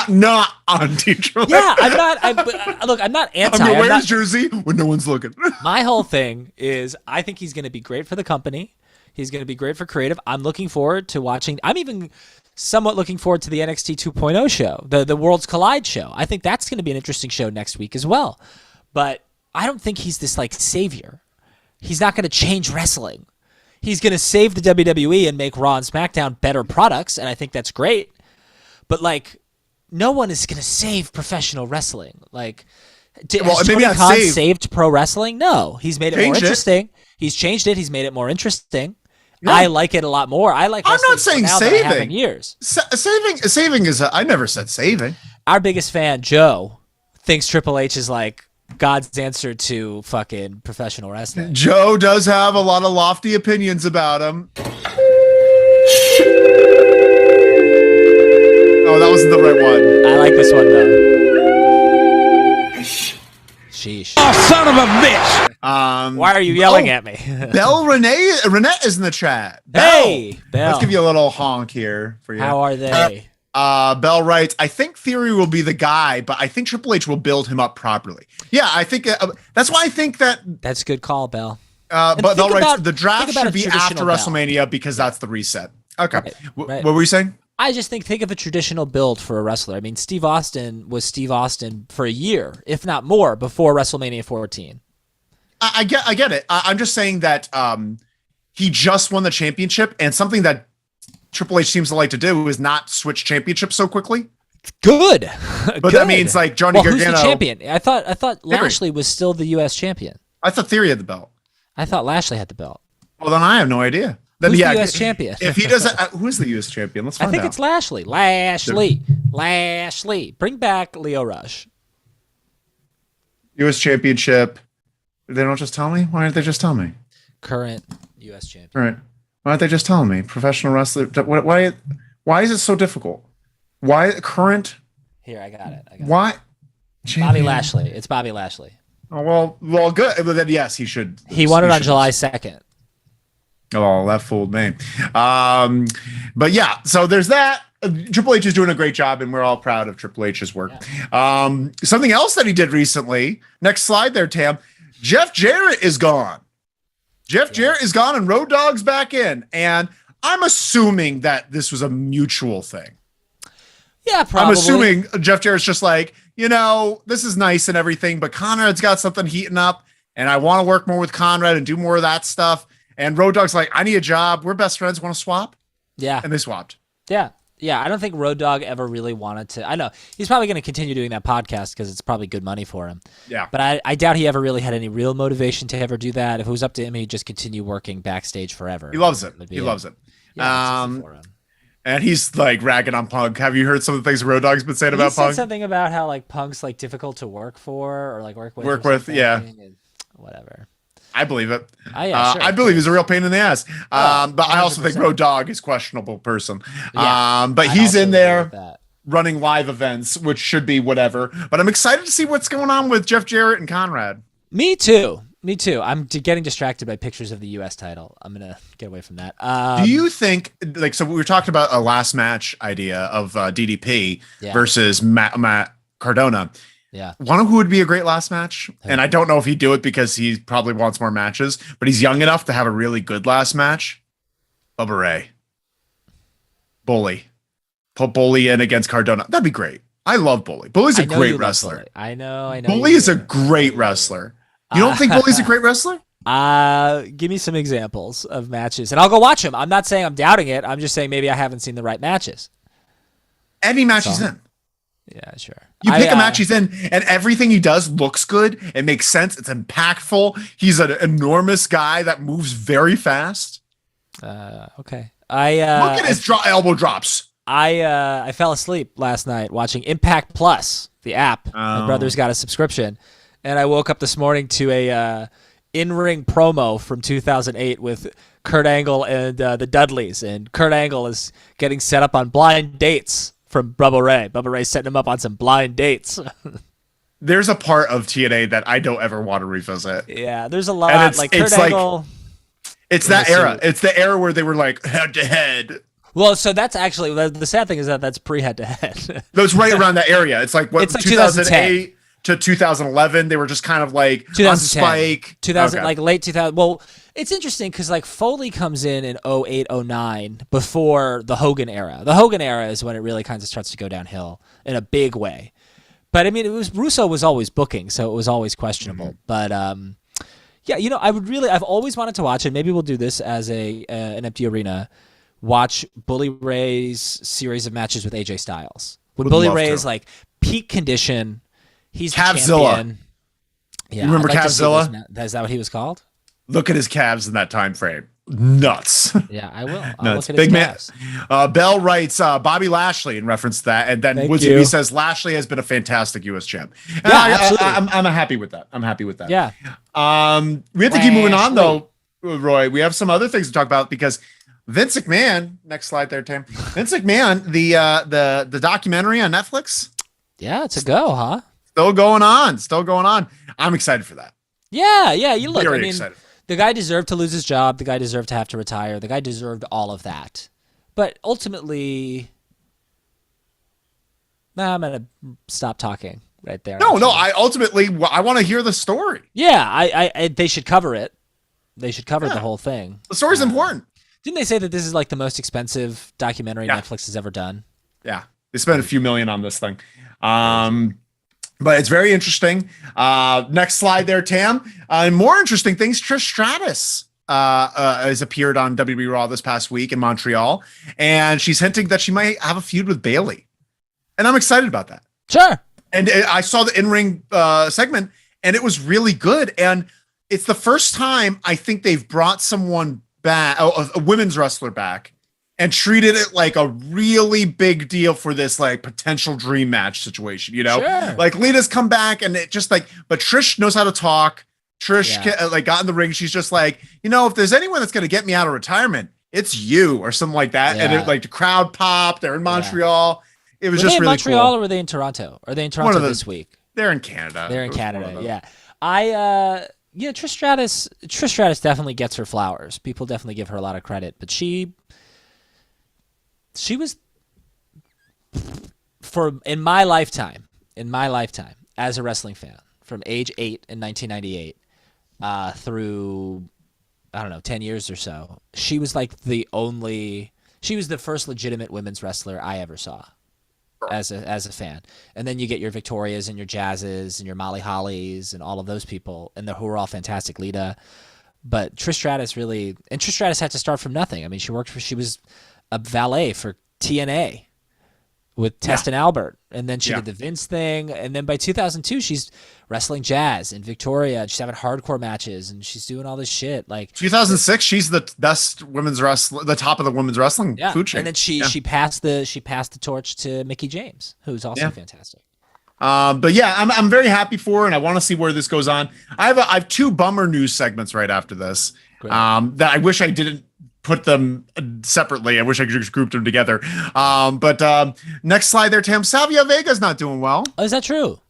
I'm not on Team Triple H. Yeah, I'm not. Look, I'm not anti. I'm gonna wear his jersey when no one's looking. My whole thing is, I think he's going to be great for the company. He's going to be great for creative. I'm looking forward to watching. I'm even somewhat looking forward to the NXT 2.0 show, the Worlds Collide show. I think that's going to be an interesting show next week as well. But I don't think he's this like savior. He's not going to change wrestling. He's going to save the WWE and make Raw and SmackDown better products, and I think that's great. But like, no one is going to save professional wrestling. Like, has Tony Khan saved pro wrestling? No, he's made it more interesting. He's changed it. He's made it more interesting. Yeah. I like it a lot more. I like. I'm not saying saving. Years. Saving is. I never said saving. Our biggest fan, Joe, thinks Triple H is like God's answer to fucking professional wrestling. Joe does have a lot of lofty opinions about him. Oh, that wasn't the right one. I like this one though. Sheesh. Oh, son of a bitch! Why are you yelling at me? Renette is in the chat. Hey, Bell. Let's give you a little honk here for you. How are they? Bell writes, I think Theory will be the guy, but I think Triple H will build him up properly. Yeah, I think that's why I think that. That's a good call, Bell. But Bell writes, the draft should be after WrestleMania because that's the reset. Okay. Right. What were you saying? I just think of a traditional build for a wrestler. I mean, Steve Austin was Steve Austin for a year, if not more, before WrestleMania 14. I get it. I'm just saying that he just won the championship, and something that Triple H seems to like to do is not switch championships so quickly. Good. But that means like Johnny Gargano. Who's the champion? I thought Lashley was still the U.S. champion. I thought Theory had the belt. I thought Lashley had the belt. Well, then I have no idea. Then, who's the U.S. champion? If he doesn't, who's the U.S. champion? Let's find out. I think it's Lashley. Lashley. Bring back Leo Rush. U.S. championship. They don't just tell me? Why aren't they just telling me? Current U.S. champion. All right. Why aren't they just telling me? Professional wrestler. Why is it so difficult? Why current? Here, I got it. Why? Champion? Bobby Lashley. It's Bobby Lashley. Oh, well, good. But then, yes, he should. He won it on July 2nd. Oh, that fooled me. But yeah, so there's that. Triple H is doing a great job, and we're all proud of Triple H's work. Yeah. Something else that he did recently. Next slide there, Tam. Jeff Jarrett is gone. Jarrett is gone, and Road Dogg's back in. And I'm assuming that this was a mutual thing. Yeah, probably. I'm assuming Jeff Jarrett's just like, this is nice and everything, but Conrad's got something heating up, and I want to work more with Conrad and do more of that stuff. And Road Dogg's like, I need a job. We're best friends. Want to swap? Yeah. And they swapped. Yeah. Yeah. I don't think Road Dogg ever really wanted to. I know he's probably going to continue doing that podcast because it's probably good money for him. Yeah. But I doubt he ever really had any real motivation to ever do that. If it was up to him, he'd just continue working backstage forever. He loves it. He loves it. Yeah, and he's like ragging on Punk. Have you heard some of the things Road Dogg's been saying about Punk? He said something about how like Punk's like difficult to work for or like work with. Yeah. Whatever. I believe it. Yeah, sure. I believe he's a real pain in the ass. But I also think Road Dogg is a questionable person. Yeah, but he's in there running live events, which should be whatever. But I'm excited to see what's going on with Jeff Jarrett and Conrad. Me too. I'm getting distracted by pictures of the U.S. title. I'm going to get away from that. Do you think, so we were talking about a last match idea of DDP versus Matt Cardona. Yeah. One of who would be a great last match? And I don't know if he'd do it because he probably wants more matches, but he's young enough to have a really good last match. Bubba Ray. Bully. Put Bully in against Cardona. That'd be great. I love Bully. Bully's a great wrestler. I know. Bully is a great wrestler. You don't think Bully's a great wrestler? Give me some examples of matches, and I'll go watch them. I'm not saying I'm doubting it. I'm just saying maybe I haven't seen the right matches. Any match he's in. Yeah, sure. You pick a match he's in, and everything he does looks good. It makes sense. It's impactful. He's an enormous guy that moves very fast. Okay. Look at his elbow drops. I fell asleep last night watching Impact Plus, the app. My brother's got a subscription, and I woke up this morning to a in-ring promo from 2008 with Kurt Angle and the Dudleys, and Kurt Angle is getting set up on blind dates from Bubba Ray. Bubba Ray's setting him up on some blind dates. There's a part of TNA that I don't ever want to revisit. Yeah, there's a lot. Like Kurt Angle. It's that era. It's the era where they were like head to head. Well, so that's actually the sad thing is that's pre-head to head. That's right around that area. It's like what it's like 2008 to 2011. They were just kind of like on spike. 2000, like late 2000. Well, it's interesting because like Foley comes in 08, 09 before the Hogan era. The Hogan era is when it really kind of starts to go downhill in a big way. But I mean, Russo was always booking, so it was always questionable. Mm-hmm. But yeah, I've always wanted to watch it. Maybe we'll do this as an empty arena. Watch Bully Ray's series of matches with AJ Styles. When Bully Ray is like peak condition, he's the champion. Yeah, you remember Cavzilla? Is that what he was called? Look at his calves in that time frame. Nuts. Yeah, I will. I'll look at big his man. Bell writes Bobby Lashley in reference to that, and then Woodsy B says Lashley has been a fantastic U.S. champ. And absolutely. I'm happy with that. I'm happy with that. Yeah. We have to keep moving on though, Roy. We have some other things to talk about because Vince McMahon. Next slide there, Tim. Vince McMahon, the documentary on Netflix. Yeah, it's a go, huh? Still going on. I'm excited for that. Yeah. You look. Very excited. The guy deserved to lose his job. The guy deserved to have to retire. The guy deserved all of that. But ultimately, I'm going to stop talking right there. No. I want to hear the story. Yeah, I they should cover it. They should cover the whole thing. The story's important. Didn't they say that this is like the most expensive documentary Netflix has ever done? Yeah, they spent a few million on this thing. But it's very interesting. Next slide there, Tam. More interesting things. Trish Stratus has appeared on WWE Raw this past week in Montreal, and she's hinting that she might have a feud with Bayley. And I'm excited about that. Sure. And I saw the in-ring segment, and it was really good. And it's the first time I think they've brought someone back, a women's wrestler back, and treated it like a really big deal for this like potential dream match situation, Sure. Like Lita's come back and it just like, but Trish knows how to talk. Trish got in the ring. She's just like, if there's anyone that's going to get me out of retirement, it's you or something like that. Yeah. And the crowd popped. They're in Montreal. Yeah. It was just really cool. Were they in Montreal or were they in Toronto? Are they in Toronto this week? They're in Canada. Yeah. Trish Stratus definitely gets her flowers. People definitely give her a lot of credit, but she was in my lifetime as a wrestling fan from age 8 in 1998 through 10 years or so. She was like the first legitimate women's wrestler I ever saw as a fan. And then you get your Victorias and your Jazzes and your Molly Hollies and all of those people, and who were all fantastic. Lita, but Trish Stratus had to start from nothing. I mean, she was a valet for TNA with Test and Albert, and then she did the Vince thing, and then by 2002 she's wrestling Jazz and Victoria, and she's having hardcore matches, and she's doing all this shit. Like 2006, she's the best women's wrestler, the top of the women's wrestling food chain. And then she passed the torch to Mickie James, who's also fantastic. But yeah, I'm very happy for her, and I want to see where this goes on. I have 2 bummer news segments right after this. That I wish I didn't put them separately. I wish I could just group them together. But next slide there, Tam. Savio Vega's not doing well. Oh, is that true?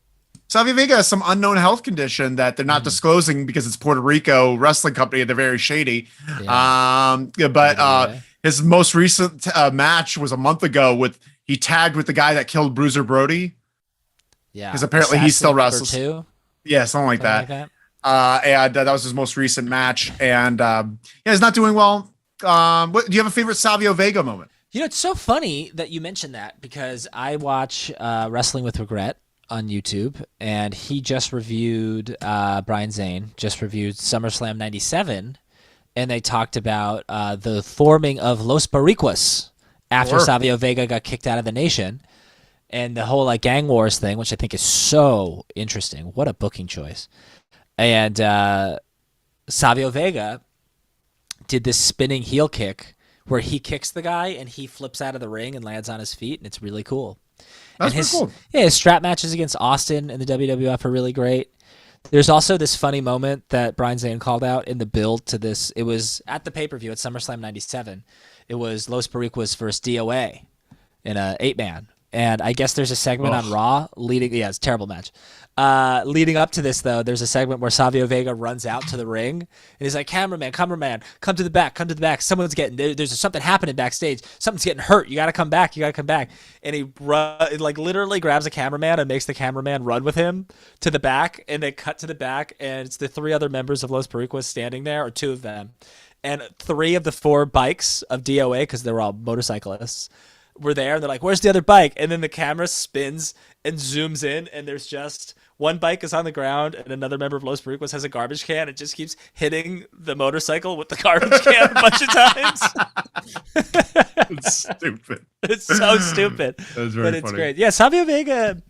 Savio Vega has some unknown health condition that they're not disclosing because it's Puerto Rico wrestling company and they're very shady. But his most recent match was a month ago he tagged with the guy that killed Bruiser Brody. Yeah. Because apparently he still wrestles. Yeah, something like that. And that was his most recent match. And he's not doing well. Do you have a favorite Savio Vega moment? It's so funny that you mentioned that because I watch Wrestling with Regret on YouTube, and he just reviewed Brian Zane just reviewed SummerSlam 97, and they talked about the forming of Los Boricuas after Savio Vega got kicked out of the nation. and the whole like gang wars thing, which I think is so interesting. What a booking choice. And Savio Vega did this spinning heel kick where he kicks the guy and he flips out of the ring and lands on his feet, and it's really cool. That's and pretty cool. Yeah, his strap matches against Austin in the WWF are really great. There's also this funny moment that Brian Zane called out in the build to this. It was at the pay-per-view at SummerSlam 97. It was Los Boricuas versus DOA in a 8-man. And I guess there's a segment on Raw leading. Yeah, it's a terrible match. Leading up to this, though, there's a segment where Savio Vega runs out to the ring and he's like, cameraman, come to the back. Someone's there's something happening backstage. Something's getting hurt. You got to come back. And he literally grabs a cameraman and makes the cameraman run with him to the back. And they cut to the back, and it's the 3 other members of Los Boricuas standing there, or 2 of them. And 3 of the 4 bikes of DOA, because they were all motorcyclists, were there, and they're like, where's the other bike? And then the camera spins and zooms in, and there's just one bike is on the ground, and another member of Los Boricuas has a garbage can. It just keeps hitting the motorcycle with the garbage can a bunch of times. It's stupid. It's so stupid. That's very but it's funny. great. Yeah, Savio Vega's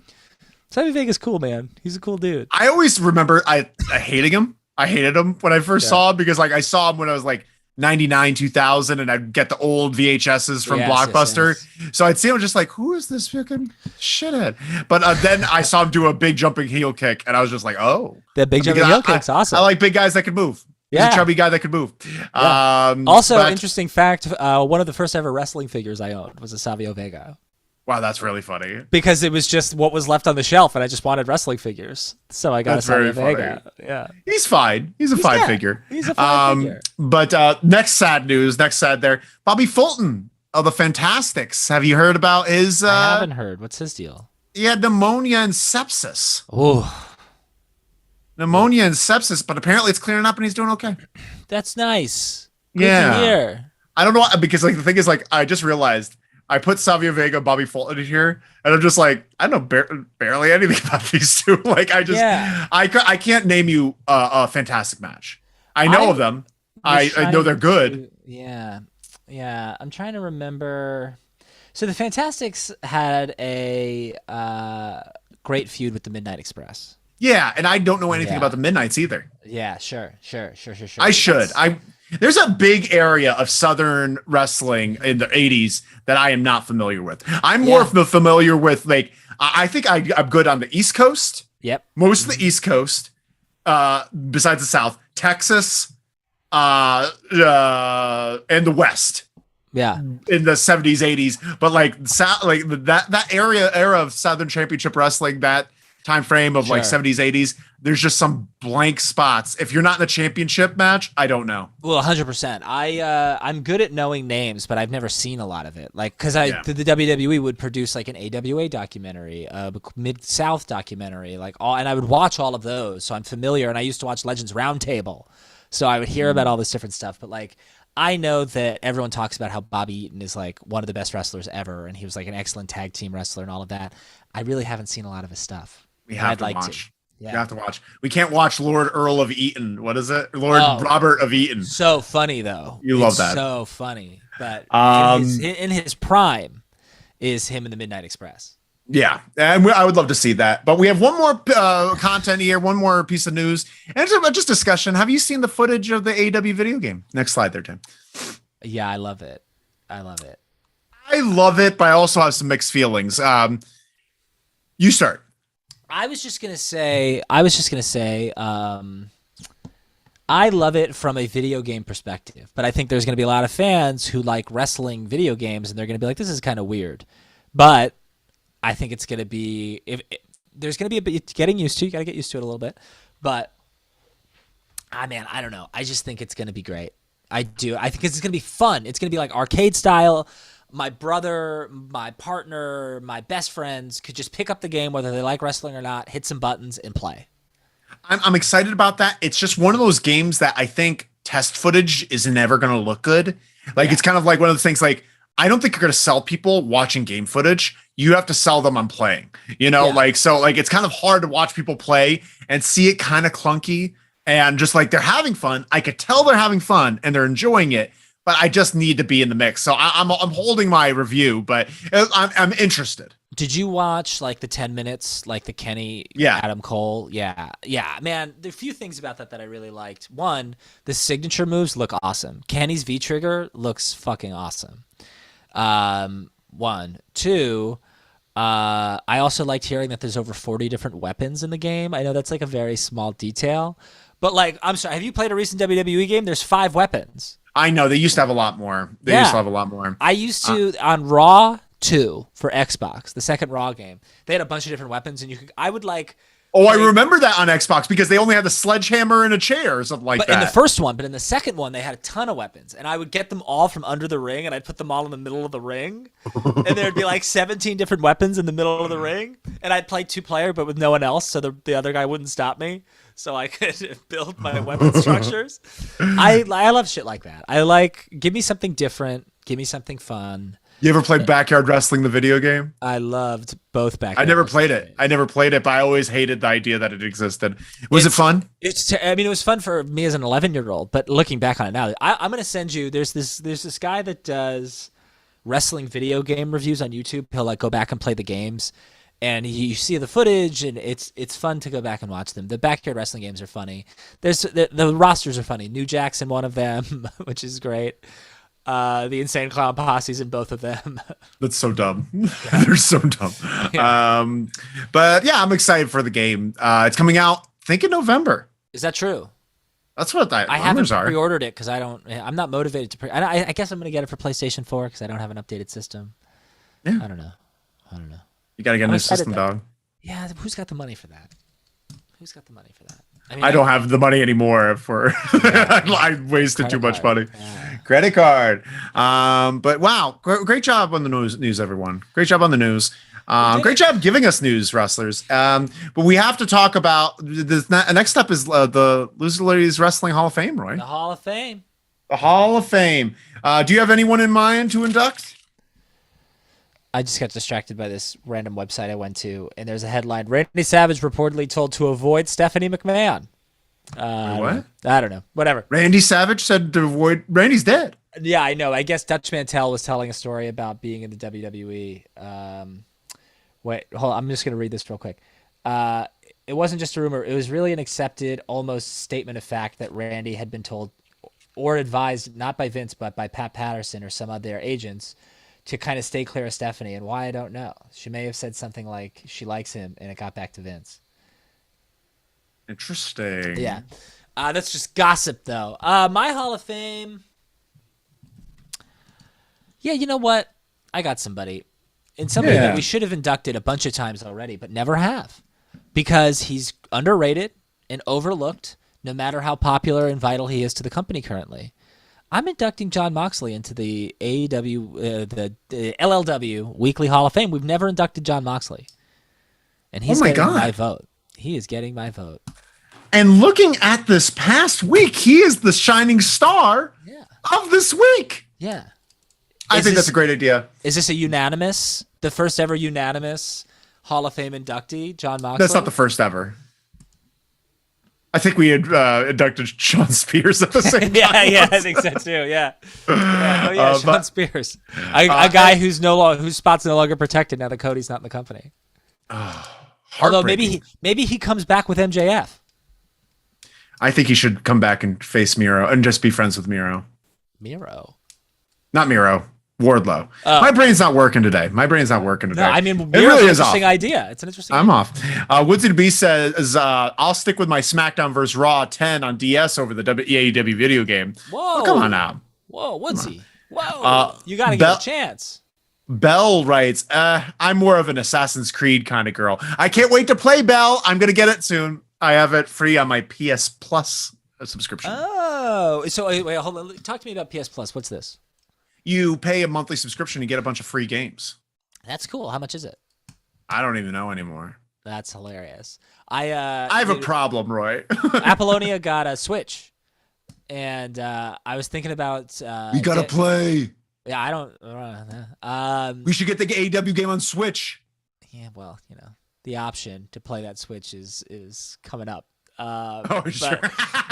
cool, man. He's a cool dude. I always remember I hating him. I hated him when I first saw him, because like I saw him when I was like 99, 2000, and I'd get the old VHSs from Blockbuster. Yes. So I'd see him just like, who is this fucking shithead? But then I saw him do a big jumping heel kick, and I was just like, oh. The big jumping heel kick's awesome. I like big guys that can move. He's a chubby guy that can move. Yeah. Also, interesting fact, one of the first ever wrestling figures I owned was a Savio Vega. Wow, that's really funny. Because it was just what was left on the shelf, and I just wanted wrestling figures. So I got a Savio Vega. Yeah. He's fine. He's a fine figure. He's a fine figure. But next sad news, there. Bobby Fulton of the Fantastics. Have you heard about his... I haven't heard. What's his deal? He had pneumonia and sepsis. Oh. Pneumonia and sepsis, but apparently it's clearing up and he's doing okay. That's nice. Good to hear. I don't know, because like the thing is, like, I just realized I put Savio Vega, Bobby Fulton in here, and I'm just like, I don't know barely anything about these two. Like, I just, I can't name you a fantastic match. I know of them. I know they're good. Yeah. I'm trying to remember. So the Fantastics had a great feud with the Midnight Express. Yeah, and I don't know anything about the Midnights either. Yeah, sure. I should. There's a big area of Southern wrestling in the 80s that I am not familiar with. I'm more familiar with, like, I think I'm good on the East Coast. Yep. Most of the East Coast, besides the South, Texas, and the West. Yeah. In the 70s, 80s. But like that era of Southern Championship Wrestling, that time frame of like 70s, 80s, there's just some blank spots. If you're not in the championship match, I don't know. Well, 100%. I'm good at knowing names, but I've never seen a lot of it. Like, because the WWE would produce like an AWA documentary, a Mid-South documentary, and I would watch all of those, so I'm familiar. And I used to watch Legends Roundtable, so I would hear about all this different stuff. But like, I know that everyone talks about how Bobby Eaton is like one of the best wrestlers ever, and he was like an excellent tag team wrestler and all of that. I really haven't seen a lot of his stuff. We have to watch. Yeah. You have to watch. We can't watch Lord Earl of Eaton. What is it? Lord Robert of Eaton. So funny, though. You love that. So funny. But in his prime is him in the Midnight Express. Yeah, and I would love to see that. But we have one more content here, one more piece of news, and just discussion. Have you seen the footage of the AEW video game? Next slide there, Tim. Yeah, I love it. I love it, but I also have some mixed feelings. You start. I was just gonna say, I love it from a video game perspective, but I think there's gonna be a lot of fans who like wrestling video games, and they're gonna be like, "This is kind of weird." But I think it's gonna be there's gonna be a bit getting used to. You gotta get used to it a little bit, but I don't know. I just think it's gonna be great. I do. I think it's gonna be fun. It's gonna be like arcade style. My brother, my partner, my best friends could just pick up the game, whether they like wrestling or not, hit some buttons, and play. I'm excited about that. It's just one of those games that I think test footage is never going to look good. Like, it's kind of like one of those things, like, I don't think you're going to sell people watching game footage. You have to sell them on playing, so it's kind of hard to watch people play and see it kind of clunky and just like they're having fun. I could tell they're having fun and they're enjoying it, but I just need to be in the mix. So I'm holding my review, but I'm interested. Did you watch like the 10 minutes, like the Kenny Adam Cole? Yeah. Man, there are a few things about that I really liked. One, the signature moves look awesome. Kenny's V trigger looks fucking awesome. One, two. I also liked hearing that there's over 40 different weapons in the game. I know that's like a very small detail, but like, I'm sorry, have you played a recent WWE game? There's 5 weapons. I know they used to have a lot more. I used to on Raw 2 for Xbox, the second Raw game. They had a bunch of different weapons, and I would like. Oh, I remember that on Xbox because they only had the sledgehammer and a chair or something like that. In the first one, but in the second one, they had a ton of weapons, and I would get them all from under the ring, and I'd put them all in the middle of the ring, and there'd be like 17 different weapons in the middle of the ring, and I'd play 2-player, but with no one else, so the other guy wouldn't stop me, so I could build my weapon structures. I love shit like that. Give me something different, give me something fun. You ever played Backyard Wrestling, the video game? I loved both Backyard. I never played it. But I always hated the idea that it existed. Was it fun? It was fun for me as an 11-year-old, but looking back on it now, I'm going to send you. There's this guy that does wrestling video game reviews on YouTube. He'll like go back and play the games, and you see the footage, and it's fun to go back and watch them. The Backyard Wrestling games are funny. The rosters are funny. New Jack's in one of them, which is great. The Insane Clown Posse's in both of them. That's so dumb. Yeah. They're so dumb. Yeah. But yeah, I'm excited for the game. It's coming out, I think, in November. Is that true? That's what I haven't pre-ordered it because I'm not motivated to I guess I'm going to get it for PlayStation 4 because I don't have an updated system. Yeah. I don't know. You got to get a new system, dog. Yeah, who's got the money for that? I don't have the money anymore for I wasted too much money. Yeah. Credit card. But wow, great job on the news, everyone. Great job on the news. Great job giving us news, wrestlers. But we have to talk about this. Next up is the Loser Ladies Wrestling Hall of Fame, Roy. The Hall of Fame. The Hall of Fame. Do you have anyone in mind to induct? I just got distracted by this random website I went to, and there's a headline: Randy Savage reportedly told to avoid Stephanie McMahon. What? I don't know. Whatever. Randy Savage said to avoid. Randy's dead. Yeah, I know. I guess Dutch Mantel was telling a story about being in the WWE. Wait, hold on. I'm just going to read this real quick. It wasn't just a rumor. It was really an accepted, almost statement of fact that Randy had been told or advised, not by Vince, but by Pat Patterson or some of their agents, to kind of stay clear of Stephanie. And why, I don't know. She may have said something like she likes him, and it got back to Vince. Interesting. Yeah. That's just gossip, though. My Hall of Fame. Yeah, you know what? I got somebody. And somebody that we should have inducted a bunch of times already, but never have. Because he's underrated and overlooked, no matter how popular and vital he is to the company currently. I'm inducting Jon Moxley into the AEW, the LLW Weekly Hall of Fame. We've never inducted Jon Moxley. And he's getting my vote. He is getting my vote. And looking at this past week, he is the shining star of this week. Yeah. I think that's a great idea. Is this a unanimous, the first ever unanimous Hall of Fame inductee, Jon Moxley? That's not the first ever. I think we had inducted Sean Spears at the same time. Yeah, I think so too. Yeah. Sean Spears, a guy whose spot's no longer protected now that Cody's not in the company. Although maybe he comes back with MJF. I think he should come back and face Miro and just be friends with Miro. Not Miro. Wardlow. My brain's not working today. No, I mean, it really is an interesting idea. It's an interesting idea. Off. Woodsy the Beast says, I'll stick with my SmackDown vs. Raw 10 on DS over the AEW video game. Whoa. Oh, come on now. Whoa, Woodsy. Whoa. You got to give it a chance. Belle writes, I'm more of an Assassin's Creed kind of girl. I can't wait to play Belle. I'm going to get it soon. I have it free on my PS Plus subscription. Oh, so wait, hold on. Talk to me about PS Plus. What's this? You pay a monthly subscription and get a bunch of free games. That's cool. How much is it? I don't even know anymore. That's hilarious. I have a problem, Roy. Apollonia got a Switch, and I was thinking about. You gotta play. Yeah, I don't. We should get the AEW game on Switch. Yeah, well, the option to play that Switch is coming up. Sure.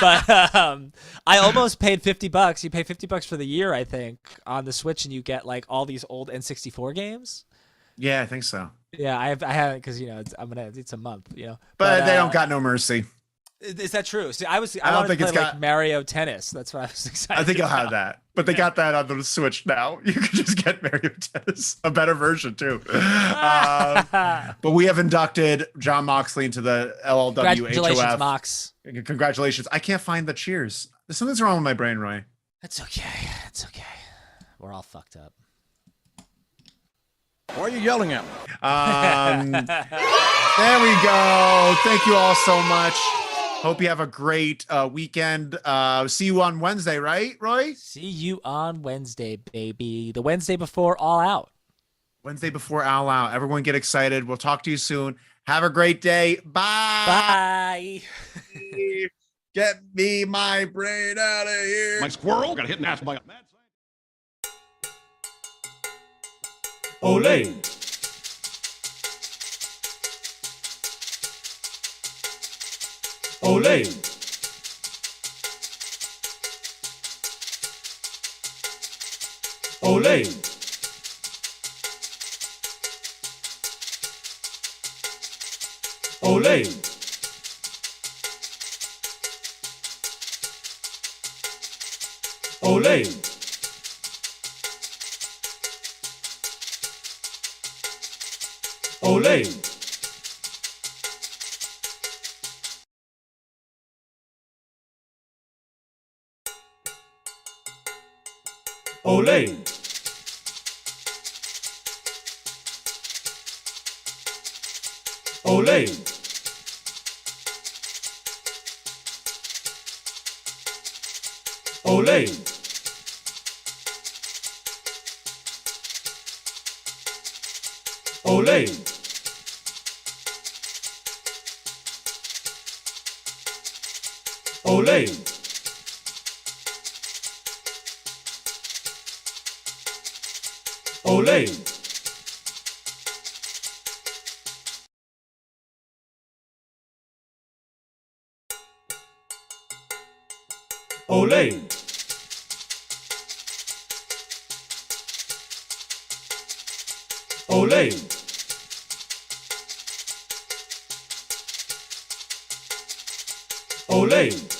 but I almost paid $50. You pay $50 for the year, I think, on the Switch, and you get like all these old N64 games. Yeah, I think so. Yeah, I haven't because it's a month, But they don't got no mercy. Is that true? See, I don't wanted think to it's play got- like Mario Tennis. That's what I was excited. I think I'll have about. that. But they got that on the Switch now. You can just get Mario Tennis, a better version too. But we have inducted John Moxley into the LLW Congratulations, HOF. Mox. Congratulations. I can't find the cheers. There's something's wrong with my brain, Roy. It's okay. It's okay. We're all fucked up. Why are you yelling at me? There we go. Thank you all so much. Hope you have a great weekend. See you on Wednesday, right, Roy? See you on Wednesday, baby. The Wednesday before All Out. Wednesday before All Out. Everyone get excited. We'll talk to you soon. Have a great day. Bye. Bye. Get me my brain out of here. My squirrel got hit in the ass by a mad Ole. Ole. Ole. Ole. Ole. Ole. Ole. Ole. Ole. Ole. Ole. Ole. Ole. Ole. Ole.